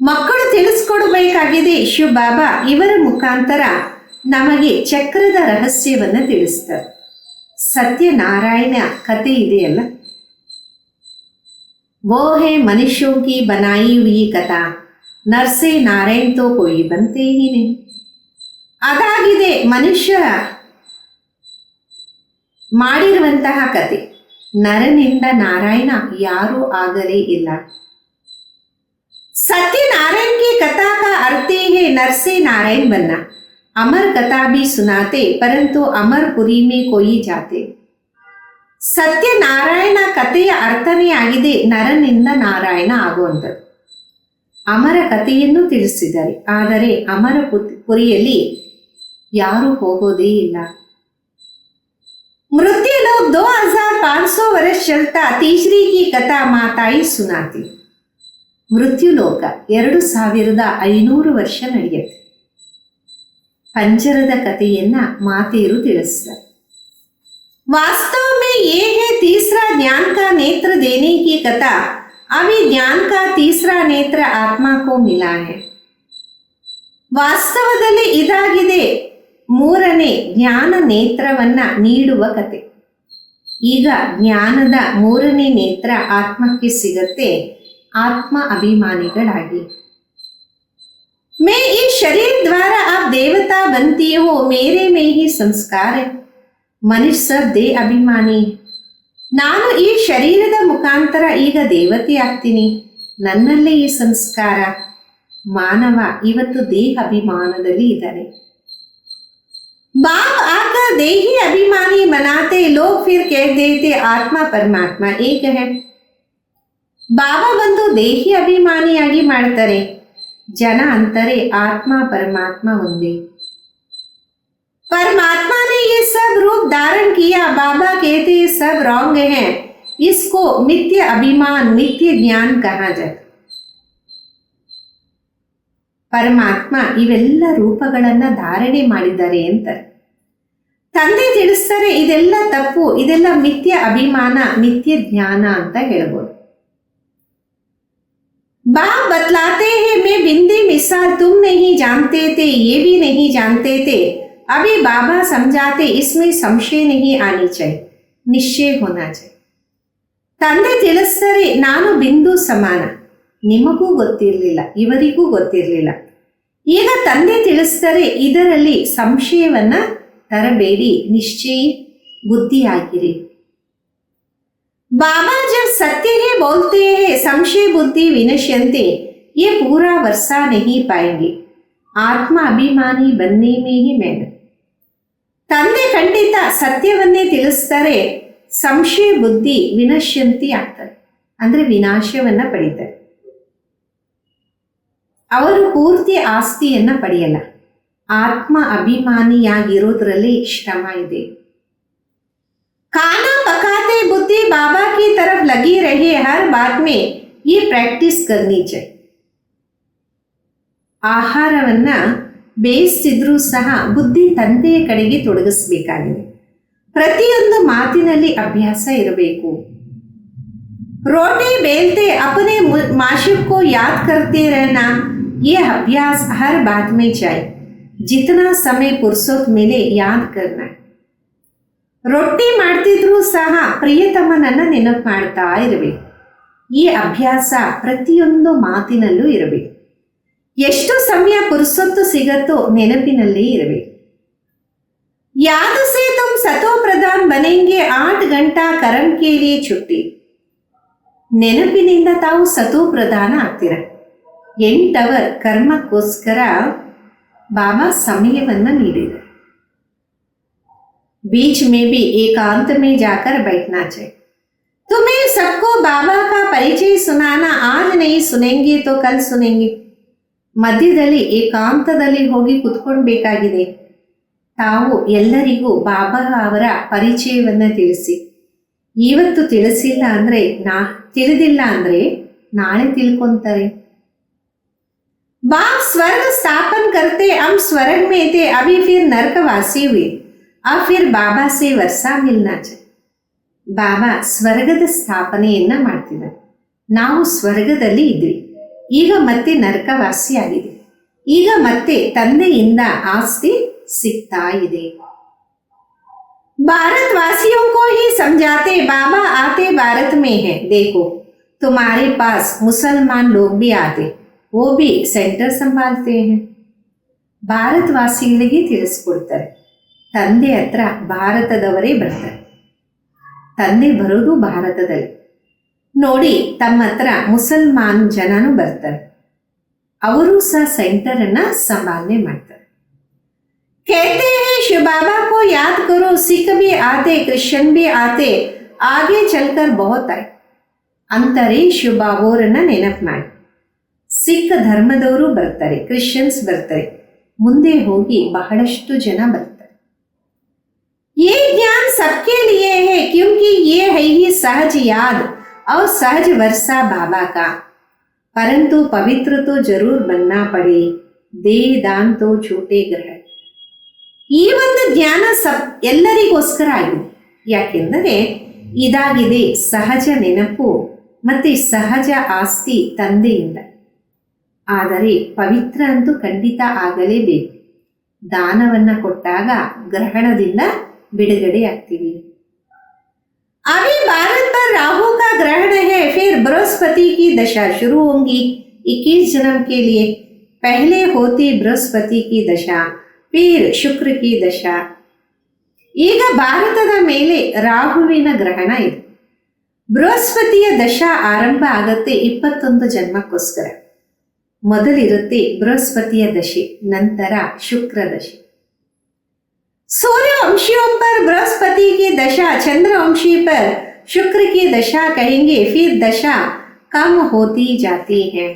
ಮಕ್ಕಳು ತಿಳಿಸ್ಕೊಡ್ಬೇಕಾಗಿದೆ. ಶಿವ ಬಾಬಾ ಇವರ ಮುಖಾಂತರ ನಮಗೆ ಚಕ್ರದ ರಹಸ್ಯವನ್ನು ತಿಳಿಸ್ತಾರೆ. ಸತ್ಯನಾರಾಯಣ ಕತೆ ಇದೆಯಲ್ಲ, वो है मनुष्यों की बनाई हुई कथा, ನರ್ಸೆ ನಾರಾಯಣ್ ತೋ ಕೋಯಿ ಬಂತೇ ಹಿ नहीं. ಅದಾಗಿದೆ ಮನುಷ್ಯ ಮಾಡಿರುವಂತಹ ಕತೆ. ನರನಿಂದ ನಾರಾಯಣ ಯಾರೂ ಆಗಲೇ ಇಲ್ಲ. सत्यनारायण की कथा का अर्थ है नर से नारायण बनना. अमर कथा भी सुनाते परंतु अमरपुरी में कोई जाते. ಸತ್ಯನಾರಾಯಣ ಕಥೆಯ ಅರ್ಥನೇ ಆಗಿದೆ ನರನಿಂದ ನಾರಾಯಣ ಆಗುವಂಥದ್ದು. ಅಮರ ಕಥೆಯನ್ನು ತಿಳಿಸಿದ್ದಾರೆ, ಆದರೆ ಅಮರ ಪುರಿಯಲ್ಲಿ ಯಾರೂ ಹೋಗೋದೇ ಇಲ್ಲ. मृत्यु लोग 2500 वर्ष चलता, तीसरी की कथा माताई सुनाती. मृत्यु लोक 2500 ವರ್ಷ ನಡೆಯುತ್ತೆ. ಪಂಜರದ ಕಥೆಯನ್ನ ಮಾತೆಯರು ತಿಳಿಸ್ತಾರೆ. वास्तव में ये है तीसरा ज्ञान का नेत्र देने की कथा. अभी ज्ञान का तीसरा नेत्र आत्मा को मिला है. ವಾಸ್ತವದಲ್ಲಿ ಇದಾಗಿದೆ ಮೂರನೇ ಜ್ಞಾನ ನೇತ್ರವನ್ನ ನೀಡುವ ಕತೆ. ಈಗ ಜ್ಞಾನದ ಮೂರನೇ ನೇತ್ರ ಆತ್ಮಕ್ಕೆ ಸಿಗತ್ತೆ. ಆತ್ಮ ಅಭಿಮಾನಿಗಳಾಗಿ. मैं इस शरीर द्वारा आप देवता बनती हो, मेरे में ही संस्कार है. ಮನುಷ್ಯ ದೇಹ ಅಭಿಮಾನಿ. ನಾನು ಈ ಶರೀರದ ಮುಖಾಂತರ ಈಗ ದೇವತೆ ಆಗ್ತೀನಿ, ನನ್ನಲ್ಲೇ ಈ ಸಂಸ್ಕಾರ. ಮಾನವ ಇವತ್ತು ದೇಹ ಅಭಿಮಾನದಲ್ಲಿ ಇದ್ದಾನೆ. बाप आकर देही अभिमानी बनाते, लोग फिर कह देते आत्मा परमात्मा एक है. ಬಾಬಾ ಬಂದು ದೇಹಿ ಅಭಿಮಾನಿಯಾಗಿ ಮಾಡ್ತಾರೆ. ಜನ ಅಂತಾರೆ ಆತ್ಮ ಪರಮಾತ್ಮ ಒಂದೇ. परमात्मा ने ये सब रूप धारण किया, बाबा कहते हैं सब रॉन्ग है. इसको मिथ्य अभिमान मिथ्य ज्ञान कहा जाए. ಪರಮಾತ್ಮ ಇವೆಲ್ಲ ರೂಪಗಳನ್ನ ಧಾರಣೆ ಮಾಡಿದ್ದಾರೆ ಅಂತ ತಂದೆ ತಿಳಿಸ್ತಾರೆ. ಇದೆಲ್ಲ ತಪ್ಪು, ಇದೆಲ್ಲ ಮಿಥ್ಯ ಅಭಿಮಾನ ಮಿಥ್ಯ ಜ್ಞಾನ ಅಂತ ಹೇಳ್ಬೋದು. बाप बतलाते हैं मैं बिंदी मिसाल, तुम नहीं जानते थे, ये भी नहीं जानते थे. अभी बाबा समझाते इसमें संशय नहीं आनी चाहिए, निश्चय होना चाहिए. ತಂದೆ ತಿಳಿಸ್ತಾರೆ ನಾನು ಬಿಂದು ಸಮಾನ, ನಿಮಗೂ ಗೊತ್ತಿರಲಿಲ್ಲ, ಇವರಿಗೂ ಗೊತ್ತಿರಲಿಲ್ಲ. ಈಗ ತಂದೆ ತಿಳಿಸ್ತಾರೆ ಇದರಲ್ಲಿ ಸಂಶಯವನ್ನ ತರಬೇಡಿ, ನಿಶ್ಚಯ ಬುದ್ಧಿಯಾಗಿರಿ. बाबा जब सत्य ही बोलते हैं संशय बुद्धि विनश्यन्ते, ये पूरा वर्षा नहीं पाएंगे. ಆತ್ಮ ಅಭಿಮಾನಿ ಬನ್ನೇ ಮೇ ಹಿ ಮೇಹನತ್. ತಂದೆ ಖಂಡಿತ ಸತ್ಯವನ್ನೇ ತಿಳಿಸ್ತಾರೆ, ಸಂಶಯ ಬುದ್ಧಿ ವಿನಶ್ಯಂತಿ ಆಗ್ತಾರೆ, ಅಂದ್ರೆ ವಿನಾಶವನ್ನ ಪಡೀತಾರೆ. ಅವರು ಪೂರ್ತಿ ಆಸ್ತಿಯನ್ನ ಪಡೆಯಲ್ಲ. ಆತ್ಮ ಅಭಿಮಾನಿಯಾಗಿರೋದ್ರಲ್ಲಿ ಶ್ರಮ ಇದೆ. खाना पकाते बुद्धि बाबा की तरफ लगी रहे, हर बात में ये प्रैक्टिस करनी चाहिए. ಆಹಾರವನ್ನ ಬೇಯಿಸ್ತಿದ್ರೂ ಸಹ ಬುದ್ಧಿ ತಂದೆಯ ಕಡೆಗೆ ತೊಡಗಿಸಬೇಕಾಗಿದೆ. ಪ್ರತಿಯೊಂದು ಮಾತಿನಲ್ಲಿ ಅಭ್ಯಾಸ ಇರಬೇಕು. रोटी बेलते अपने माशिक को याद करते रहना, ये अभ्यास हर बात में चाहिए. जितना समय फुर्सत मिले याद करना. ರೊಟ್ಟಿ ಮಾಡ್ತಿದ್ರೂ ಸಹ ಪ್ರಿಯತಮನನ್ನ ನೆನಪು ಮಾಡ್ತಾ ಇರಬೇಕು. ಈ ಅಭ್ಯಾಸ ಪ್ರತಿಯೊಂದು ಮಾತಿನಲ್ಲೂ ಇರಬೇಕು. ಎಷ್ಟು ಸಮಯ ಪುರ್ಸೊತ್ತು ಸಿಗತ್ತೋ ನೆನಪಿನಲ್ಲೇ ಇರಬೇಕು. ಯಾದ ಸೇ ತುಮ್ ಸತೋ ಪ್ರಧಾನ್ ಬನೆಂಗೆ 8 ಗಂಟಾ ಕರ್ಮ ಕೆ ಲಿಯೆ छुट्टी. ನೆನಪಿನಿಂದ ತಾವು ಸತೋ ಪ್ರಧಾನ ಆಗ್ತೀರ. 8 ಅವರ್ ಕರ್ಮಕ್ಕೋಸ್ಕರ ಬಾಬಾ ಸಮಯವನ್ನ ನೀಡಿದರು. बीच में भी एकांत में जाकर बैठना चाहिए. तुम्हें सबको बाबा का परिचय सुनाना, आज नहीं सुनेंगे तो कल सुनेंगे. ಮಧ್ಯದಲ್ಲಿ ಏಕಾಂತದಲ್ಲಿ ಹೋಗಿ ಕುತ್ಕೊಳ್ಬೇಕಾಗಿದೆ. ತಾವು ಎಲ್ಲರಿಗೂ ಬಾಬಾ ಅವರ ಪರಿಚಯವನ್ನ ತಿಳಿಸಿ. ಇವತ್ತು ತಿಳಿಸಿಲ್ಲ ಅಂದ್ರೆ ತಿಳಿದಿಲ್ಲ ಅಂದ್ರೆ ನಾಳೆ ತಿಳ್ಕೊಂತಾರೆ. बाप स्वर्ग स्थापन करते, हम स्वर्ग में थे, अभी फिर नरकवासी हुए. अब फिर बाबा से वर्षा मिलना चाहिए. ಬಾಬಾ ಸ್ವರ್ಗದ ಸ್ಥಾಪನೆಯನ್ನ ಮಾಡ್ತಿದ್ದಾರೆ. ನಾವು ಸ್ವರ್ಗದಲ್ಲಿ ಇದ್ವಿ, ಈಗ ಮತ್ತೆ ನರಕವಾಸಿ ಆಗಿದೆ. ಈಗ ಮತ್ತೆ ತಂದೆಯಿಂದ ಆಸ್ತಿ ಸಿಗ್ತಾ ಇದೆ. भारतवासियों को ही समझाते बाबा आते भारत में है, देखो तुम्हारे पास मुसलमान लोग भी आते, वो भी सेंटर संभालते हैं. ಭಾರತವಾಸಿಗಳಿಗೆ ತಿಳಿಸ್ಕೊಡ್ತಾರೆ, ತಂದೆ ಹತ್ರ ಭಾರತದವರೇ ಬರ್ತಾರೆ, ತಂದೆ ಬರೋದು ಭಾರತದಲ್ಲಿ, ನೋಡಿ ತಮ್ಮ ಹತ್ರ ಮುಸಲ್ಮಾನ್ ಜನನು ಬರ್ತಾರೆ, ಅವರು ಸಹ ಸೆಂಟರ್ ಅನ್ನ ಸಂಭಾಲನೆ ಮಾಡ್ತಾರೆ. कहते हैं शिव बाबा को याद करो, सिख भी आते, क्रिश्चियन भी आते, आगे चलकर बहुत आए ಅಂತಾರೆ. ಶಿವ ಬಾಬೋರನ್ನ ನೆನಪು ಮಾಡಿ, ಸಿಖ್ ಧರ್ಮದವರು ಬರ್ತಾರೆ, ಕ್ರಿಶ್ಚಿಯನ್ಸ್ ಬರ್ತಾರೆ, ಮುಂದೆ ಹೋಗಿ ಬಹಳಷ್ಟು ಜನ ಬರ್ತಾರೆ. ये ज्ञान सबके लिए है क्योंकि ये है ही सहज याद और सहज वर्षा बाबा का, परंतु पवित्र तो जरूर बनना पड़े, दे दान तो छूटे ग्रह. ಈ ಒಂದು ಜ್ಞಾನ ಎಲ್ಲರಿಗೋಸ್ಕರ ಆಗಿದೆ. ಯಾಕೆಂದರೆ ಇದಾಗಿದೆ ಸಹಜ ನೆನಪು ಮತ್ತೆ ಸಹಜ ಆಸ್ತಿ ತಂದೆಯಿಂದ. ಆದರೆ ಪವಿತ್ರ ಅಂತೂ ಖಂಡಿತ ಆಗಲೇಬೇಕು. ದಾನವನ್ನ ಕೊಟ್ಟಾಗ ಗ್ರಹಣದಿಂದ ಬಿಡುಗಡೆ ಆಗ್ತೀವಿ. अभी भारत पर राहु का ग्रहण है, फिर बृहस्पति की दशा शुरू होगी 21 जन्म के लिए. पहले होती बृहस्पति की दशा, फिर ಶುಕ್ರ ಕಿ ದಶಾ. ಈಗ ಭಾರತದ ಮೇಲೆ ರಾಹುವಿನ ಗ್ರಹಣ ಇದೆ. ಬೃಹಸ್ಪತಿಯ ದಶಾ ಆರಂಭ ಆಗತ್ತೆ 21 ಜನ್ಮಕ್ಕೋಸ್ಕರ. ಮೊದಲಿರುತ್ತೆ ಬೃಹಸ್ಪತಿಯ ದಶೆ, ನಂತರ ಶುಕ್ರ ದಶೆ. सूर्यवंशियों पर बृहस्पति की दशा, चंद्रवंशी पर शुक्र की दशा कहेंगे, फिर दशा कम होती जाती है.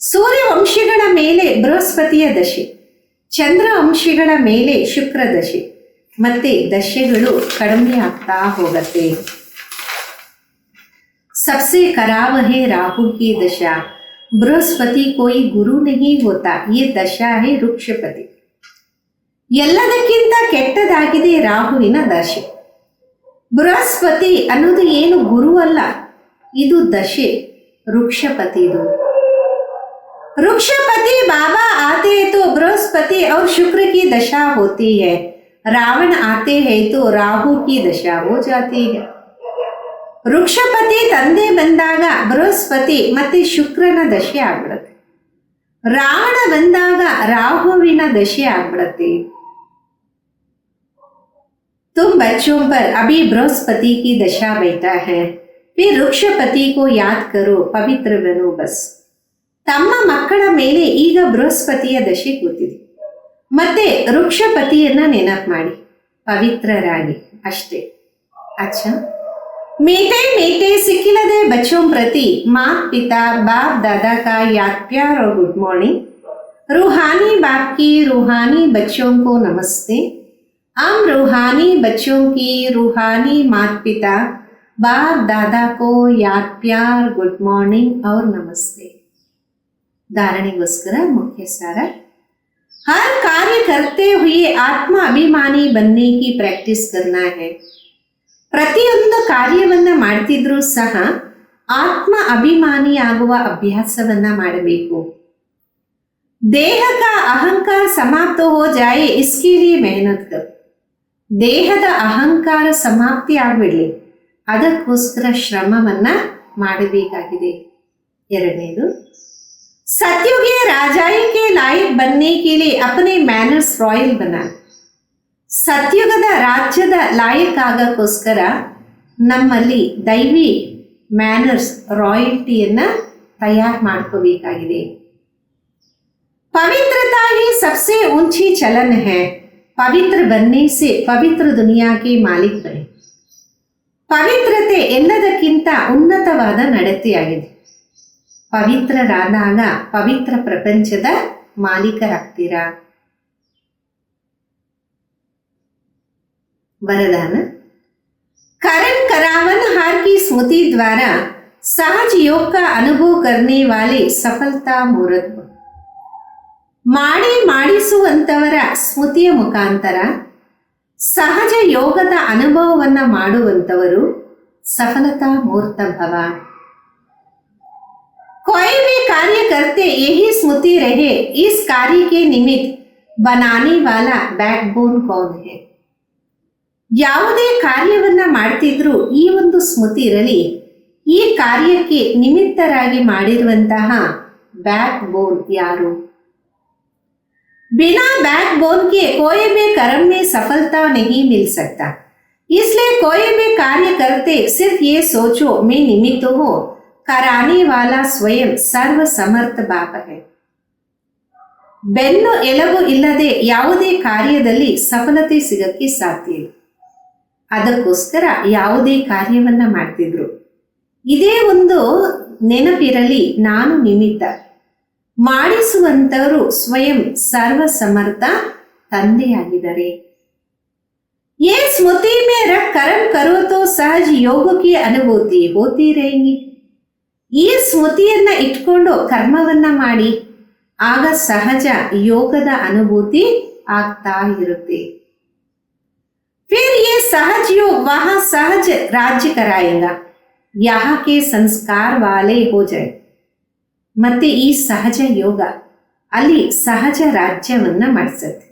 ಸೂರ್ಯವಂಶಿಗಳ ಮೇಲೆ ಬೃಹಸ್ಪತಿಯ ದಶೆ, ಚಂದ್ರವಂಶಿಗಳ ಮೇಲೆ ಶುಕ್ರ ದಶೆ, ಮತ್ತೆ ದಶೆಗಳು ಕಡಿಮೆ ಆಗ್ತಾ ಹೋಗುತ್ತೆ. सबसे खराब है राहु की दशा, बृहस्पति कोई गुरु नहीं होता, ये दशा है वृक्षपति. ಎಲ್ಲದಕ್ಕಿಂತ ಕೆಟ್ಟದಾಗಿದೆ ರಾಹುವಿನ ದಶೆ. ಬೃಹಸ್ಪತಿ ಅನ್ನೋದು ಏನು ಗುರು ಅಲ್ಲ, ಇದು ದಶೆ ವೃಕ್ಷಪತಿದು. वृक्षपति बाबा आते हैं तो बृहस्पति और शुक्र की दशा होती है, रावण आते हैं तो राहु की दशा हो जाती है. ವೃಕ್ಷಪತಿ ತಂದೆ ಬಂದಾಗ ಬೃಹಸ್ಪತಿ ಮತ್ತೆ ಶುಕ್ರನ ದಶೆ ಆಗ್ಬಿಡುತ್ತೆ, ರಾವಣ ಬಂದಾಗ ರಾಹುವಿನ ದಶೆ ಆಗ್ಬಿಡುತ್ತೆ. तुम बच्चों पर अभी बृहस्पति की दशा बैठा है, फिर वृक्षपति को याद करो, पवित्र बनो बस. ತಮ್ಮ ಮಕ್ಕಳ ಮೇಲೆ ಈಗ ಬೃಹಸ್ಪತಿಯ ದಶೆ ಕೂತಿದೆ, ಮತ್ತೆ ವೃಕ್ಷಪತಿಯನ್ನ ನೆನಪು ಮಾಡಿ ಪವಿತ್ರರಾಗಿ ಅಷ್ಟೇ. अच्छा, मीठे मीठे सिक्किलदे बच्चों प्रति माता पिता बाप दादा का याद प्यार और गुड मॉर्निंग. रूहानी बाप की रूहानी बच्चों को नमस्ते. हम रूहानी बच्चों की रूहानी माता पिता बाप दादा को याद प्यार गुड मॉर्निंग और नमस्ते. धारणेಗೋಸ್ಕರ मुख्य सारा, हर कार्य करते हुए आत्मा अभिमानी बनने की प्रैक्टिस करना है. ಪ್ರತಿಯೊಂದು ಕಾರ್ಯವನ್ನ ಮಾಡ್ತಿದ್ರೂ ಸಹ ಆತ್ಮ ಅಭಿಮಾನಿ ಆಗುವ ಅಭ್ಯಾಸವನ್ನ ಮಾಡಬೇಕು. ದೇಹ का अहंकार समाप्त हो जाए इसके लिए मेहनत करो. ದೇಹದ ಅಹಂಕಾರ ಸಮಾಪ್ತಿ ಆಗ್ಬಿಡ್ಲಿ, ಅದಕ್ಕೋಸ್ಕರ ಶ್ರಮವನ್ನ ಮಾಡಬೇಕಾಗಿದೆ. ಎರಡನೇದು, सत्युग राजाई के लायक बनने के लिए अपने मैनर्स रॉयल बना. ಸತ್ಯುಗದ ರಾಜ್ಯದ ಲಾಯಕ್ ಆಗಕ್ಕೋಸ್ಕರ ನಮ್ಮಲ್ಲಿ ದೈವಿ ಮ್ಯಾನರ್ಸ್ ರಾಯಲ್ಟಿಯನ್ನ ತಯಾರು ಮಾಡ್ಕೋಬೇಕಾಗಿದೆ. पवित्रता ही सबसे ऊंची चलन है, पवित्र बनने से पवित्र दुनिया के मालिक बने. ಪವಿತ್ರತೆ ಎಲ್ಲದಕ್ಕಿಂತ ಉನ್ನತವಾದ ನಡತೆಯಾಗಿದೆ. ಪವಿತ್ರರಾದಾಗ ಪವಿತ್ರ ಪ್ರಪಂಚದ ಮಾಲೀಕರಾಗ್ತೀರಾ. वरदान, करण करावन हार की स्मृति द्वारा सहज योग का अनुभव करने वाले सफलता मूर्त. ಮಾಡಿ ಮಾಡಿಸುವಂತವರ ಸ್ಮೃತಿಯ ಮುಖಾಂತರ ಸಹಜ ಯೋಗದ ಅನುಭವವನ್ನ ಮಾಡುವಂತವರು सफलता मूर्त भव. कोई भी कार्य करते यही स्मृति रहे, इस कार्य के निमित्त बनाने वाला ಬ್ಯಾಕ್ಬೋನ್ ಕೌನ್ ಹೈ. ಯಾವುದೇ ಕಾರ್ಯವನ್ನ ಮಾಡ್ತಿದ್ರೂ ಈ ಒಂದು ಸ್ಮೃತಿ ಇರಲಿ, ಈ ಕಾರ್ಯಕ್ಕೆ ನಿಮಿತ್ತರಾಗಿ ಮಾಡಿರುವಂತಹ ಬ್ಯಾಕ್ ಬೋನ್ ಯಾರು. बिना बैकबोन के कोई भी कर्म में सफलता नहीं मिल सकता. इसलिए कोई भी कार्य करते सिर्फ ये सोचो मैं निमित्त हूं, कराने वाला स्वयं सर्व समर्थ बाप है. ಬೆನ್ನು ಎಲುಬು ಇಲ್ಲದೆ ಯಾವುದೇ ಕಾರ್ಯದಲ್ಲಿ ಸಫಲತೆ ಸಿಗಕ್ಕೆ ಸಾಧ್ಯ ಇಲ್ಲ. ಅದಕ್ಕೋಸ್ಕರ ಯಾವುದೇ ಕಾರ್ಯವನ್ನ ಮಾಡ್ತಿದ್ರು ಇದೇ ಒಂದು ನೆನಪಿರಲಿ, ನಾನು ನಿಮಿತ್ತ, ಮಾಡಿಸುವಂತವರು ಸ್ವಯಂ ಸರ್ವ ಸಮರ್ಥ ತಂದೆಯಾಗಿದ್ದಾರೆ. ये स्मृति में रख कर्म करो तो सहज योग की अनुभूति होती रहेगी. ಈ ಸ್ಮೃತಿಯನ್ನ ಇಟ್ಕೊಂಡು ಕರ್ಮವನ್ನ ಮಾಡಿ ಆಗ ಸಹಜ ಯೋಗದ ಅನುಭೂತಿ ಆಗ್ತಾ ಇರುತ್ತೆ. फिर ये सहज योग वहां सहज राज्य कराएगा, यहाँ के संस्कार वाले हो जाए. ಮತ್ತೆ ಈ ಸಹಜ ಯೋಗ ಅಲ್ಲಿ ಸಹಜ ರಾಜ್ಯವನ್ನ ಮಾಡಿಸುತ್ತೆ.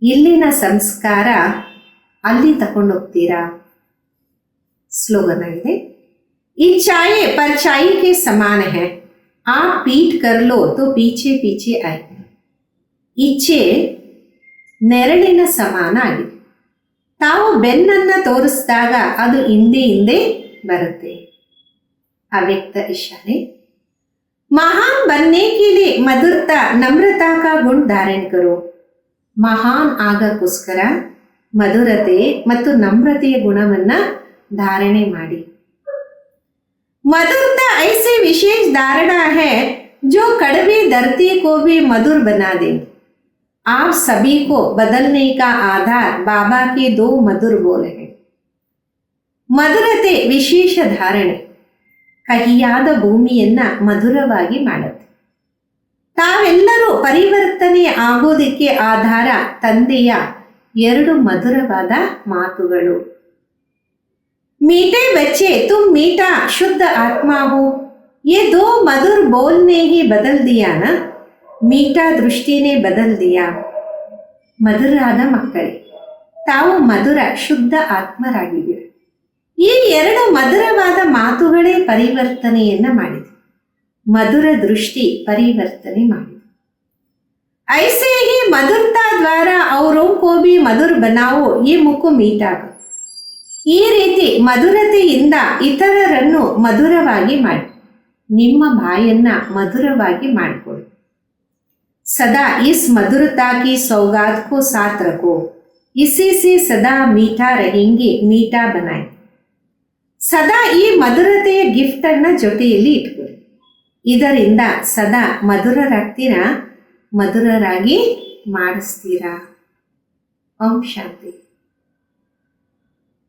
ಇಲ್ಲಿನ ಸಂಸ್ಕಾರ ಅಲ್ಲಿ ತಗೊಂಡೋಗ್ತೀರಾ. ಸ್ಲೋಗನ್ ಆಗಿದೆ, इच्छाएं परछाई के समान है, आप पीठ कर लो तो पीछे पीछे आए. ಇಚ್ಛೆ ನೆರಳಿನ ಸಮಾನ ಆಗಿದೆ. ತಾವು ಬೆನ್ನನ್ನ ತೋರಿಸಿದಾಗ ಅದು ಹಿಂದೆ ಹಿಂದೆ ಬರುತ್ತೆ. ಅವ್ಯಕ್ತ ಇಶಾರೆ. महान बनने के लिए मधुरता नम्रता का गुण धारण करो. ಮಹಾನ್ ಆಗಕ್ಕೋಸ್ಕರ ಮಧುರತೆ ಮತ್ತು ನಮ್ರತೆಯ ಗುಣವನ್ನ ಧಾರಣೆ ಮಾಡಿ. मधुरता ऐसी विशेष धारणा है जो कड़वी धरती को भी मधुर बना देगी. आप सभी को बदलने का आधार बाबा के दो मधुर बोल हैं. ಮಧುರತೆ ವಿಶೇಷ ಧಾರಣೆ ಕಹಿಯಾದ ಭೂಮಿಯನ್ನ ಮಧುರವಾಗಿ ಮಾಡುತ್ತೆ. ತಾವೆಲ್ಲರೂ ಪರಿವರ್ತನೆ ಆಗೋದಕ್ಕೆ ಆಧಾರ ತಂದೆಯ ಎರಡು ಮಧುರವಾದ ಮಾತುಗಳು. मीठे बच्चे तुम मीठा शुद्ध आत्मा हो, ये दो मधुर बोल ने ही बदल दिया ना. मीठा दृष्टि ने बदल दिया. ಮಧುರಾದ ಮಕ್ಕಳೇ, ತಾವು ಮಧುರ ಶುದ್ಧ ಆತ್ಮರಾಗಿದ್ದೀರ. ಈ ಎರಡು ಮಧುರವಾದ ಮಾತುಗಳೇ ಪರಿವರ್ತನೆಯನ್ನ ಮಾಡಿದೆ. ಮಧುರ ದೃಷ್ಟಿ ಪರಿವರ್ತನೆ ಮಾಡಿದೆ. ಐಸೆ ಹಿ ಮಧುರತಾ ದ್ವಾರ ಔರೋಂ ಕೋ ಭಿ ಮಧುರ್ ಬನಾವೋ, ಈ ಮುಖು ಮೀಟಾಗ. ಈ ರೀತಿ ಮಧುರತೆಯಿಂದ ಇತರರನ್ನು ಮಧುರವಾಗಿ ಮಾಡಿ ನಿಮ್ಮ ಬಾಯನ್ನ ಮಧುರವಾಗಿ ಮಾಡಿಕೊಳ್ಳಿ. ಸದಾ ಇಸ್ ಮಧುರತಾ ಕಿ ಸೌಗಾತ್ ಕೋ ಸಾಥ್ ರಖೋ, ಇಸಿ से ಸದಾ ಮೀಠಾ रहेंगे, ಮೀಠಾ ಬನಾಯ್. ಸದಾ ಈ ಮಧುರತೆಯ ಗಿಫ್ಟ್ ಅನ್ನ ಜೊತೆಯಲ್ಲಿ ಇಟ್ಕೊಳ್ಳಿ. ಇದರಿಂದ ಸದಾ ಮಧುರರಾಗ್ತೀರಾ, ಮಧುರರಾಗಿ ಮಾಡಿಸ್ತೀರಾ. ಓಂ ಶಾಂತಿ.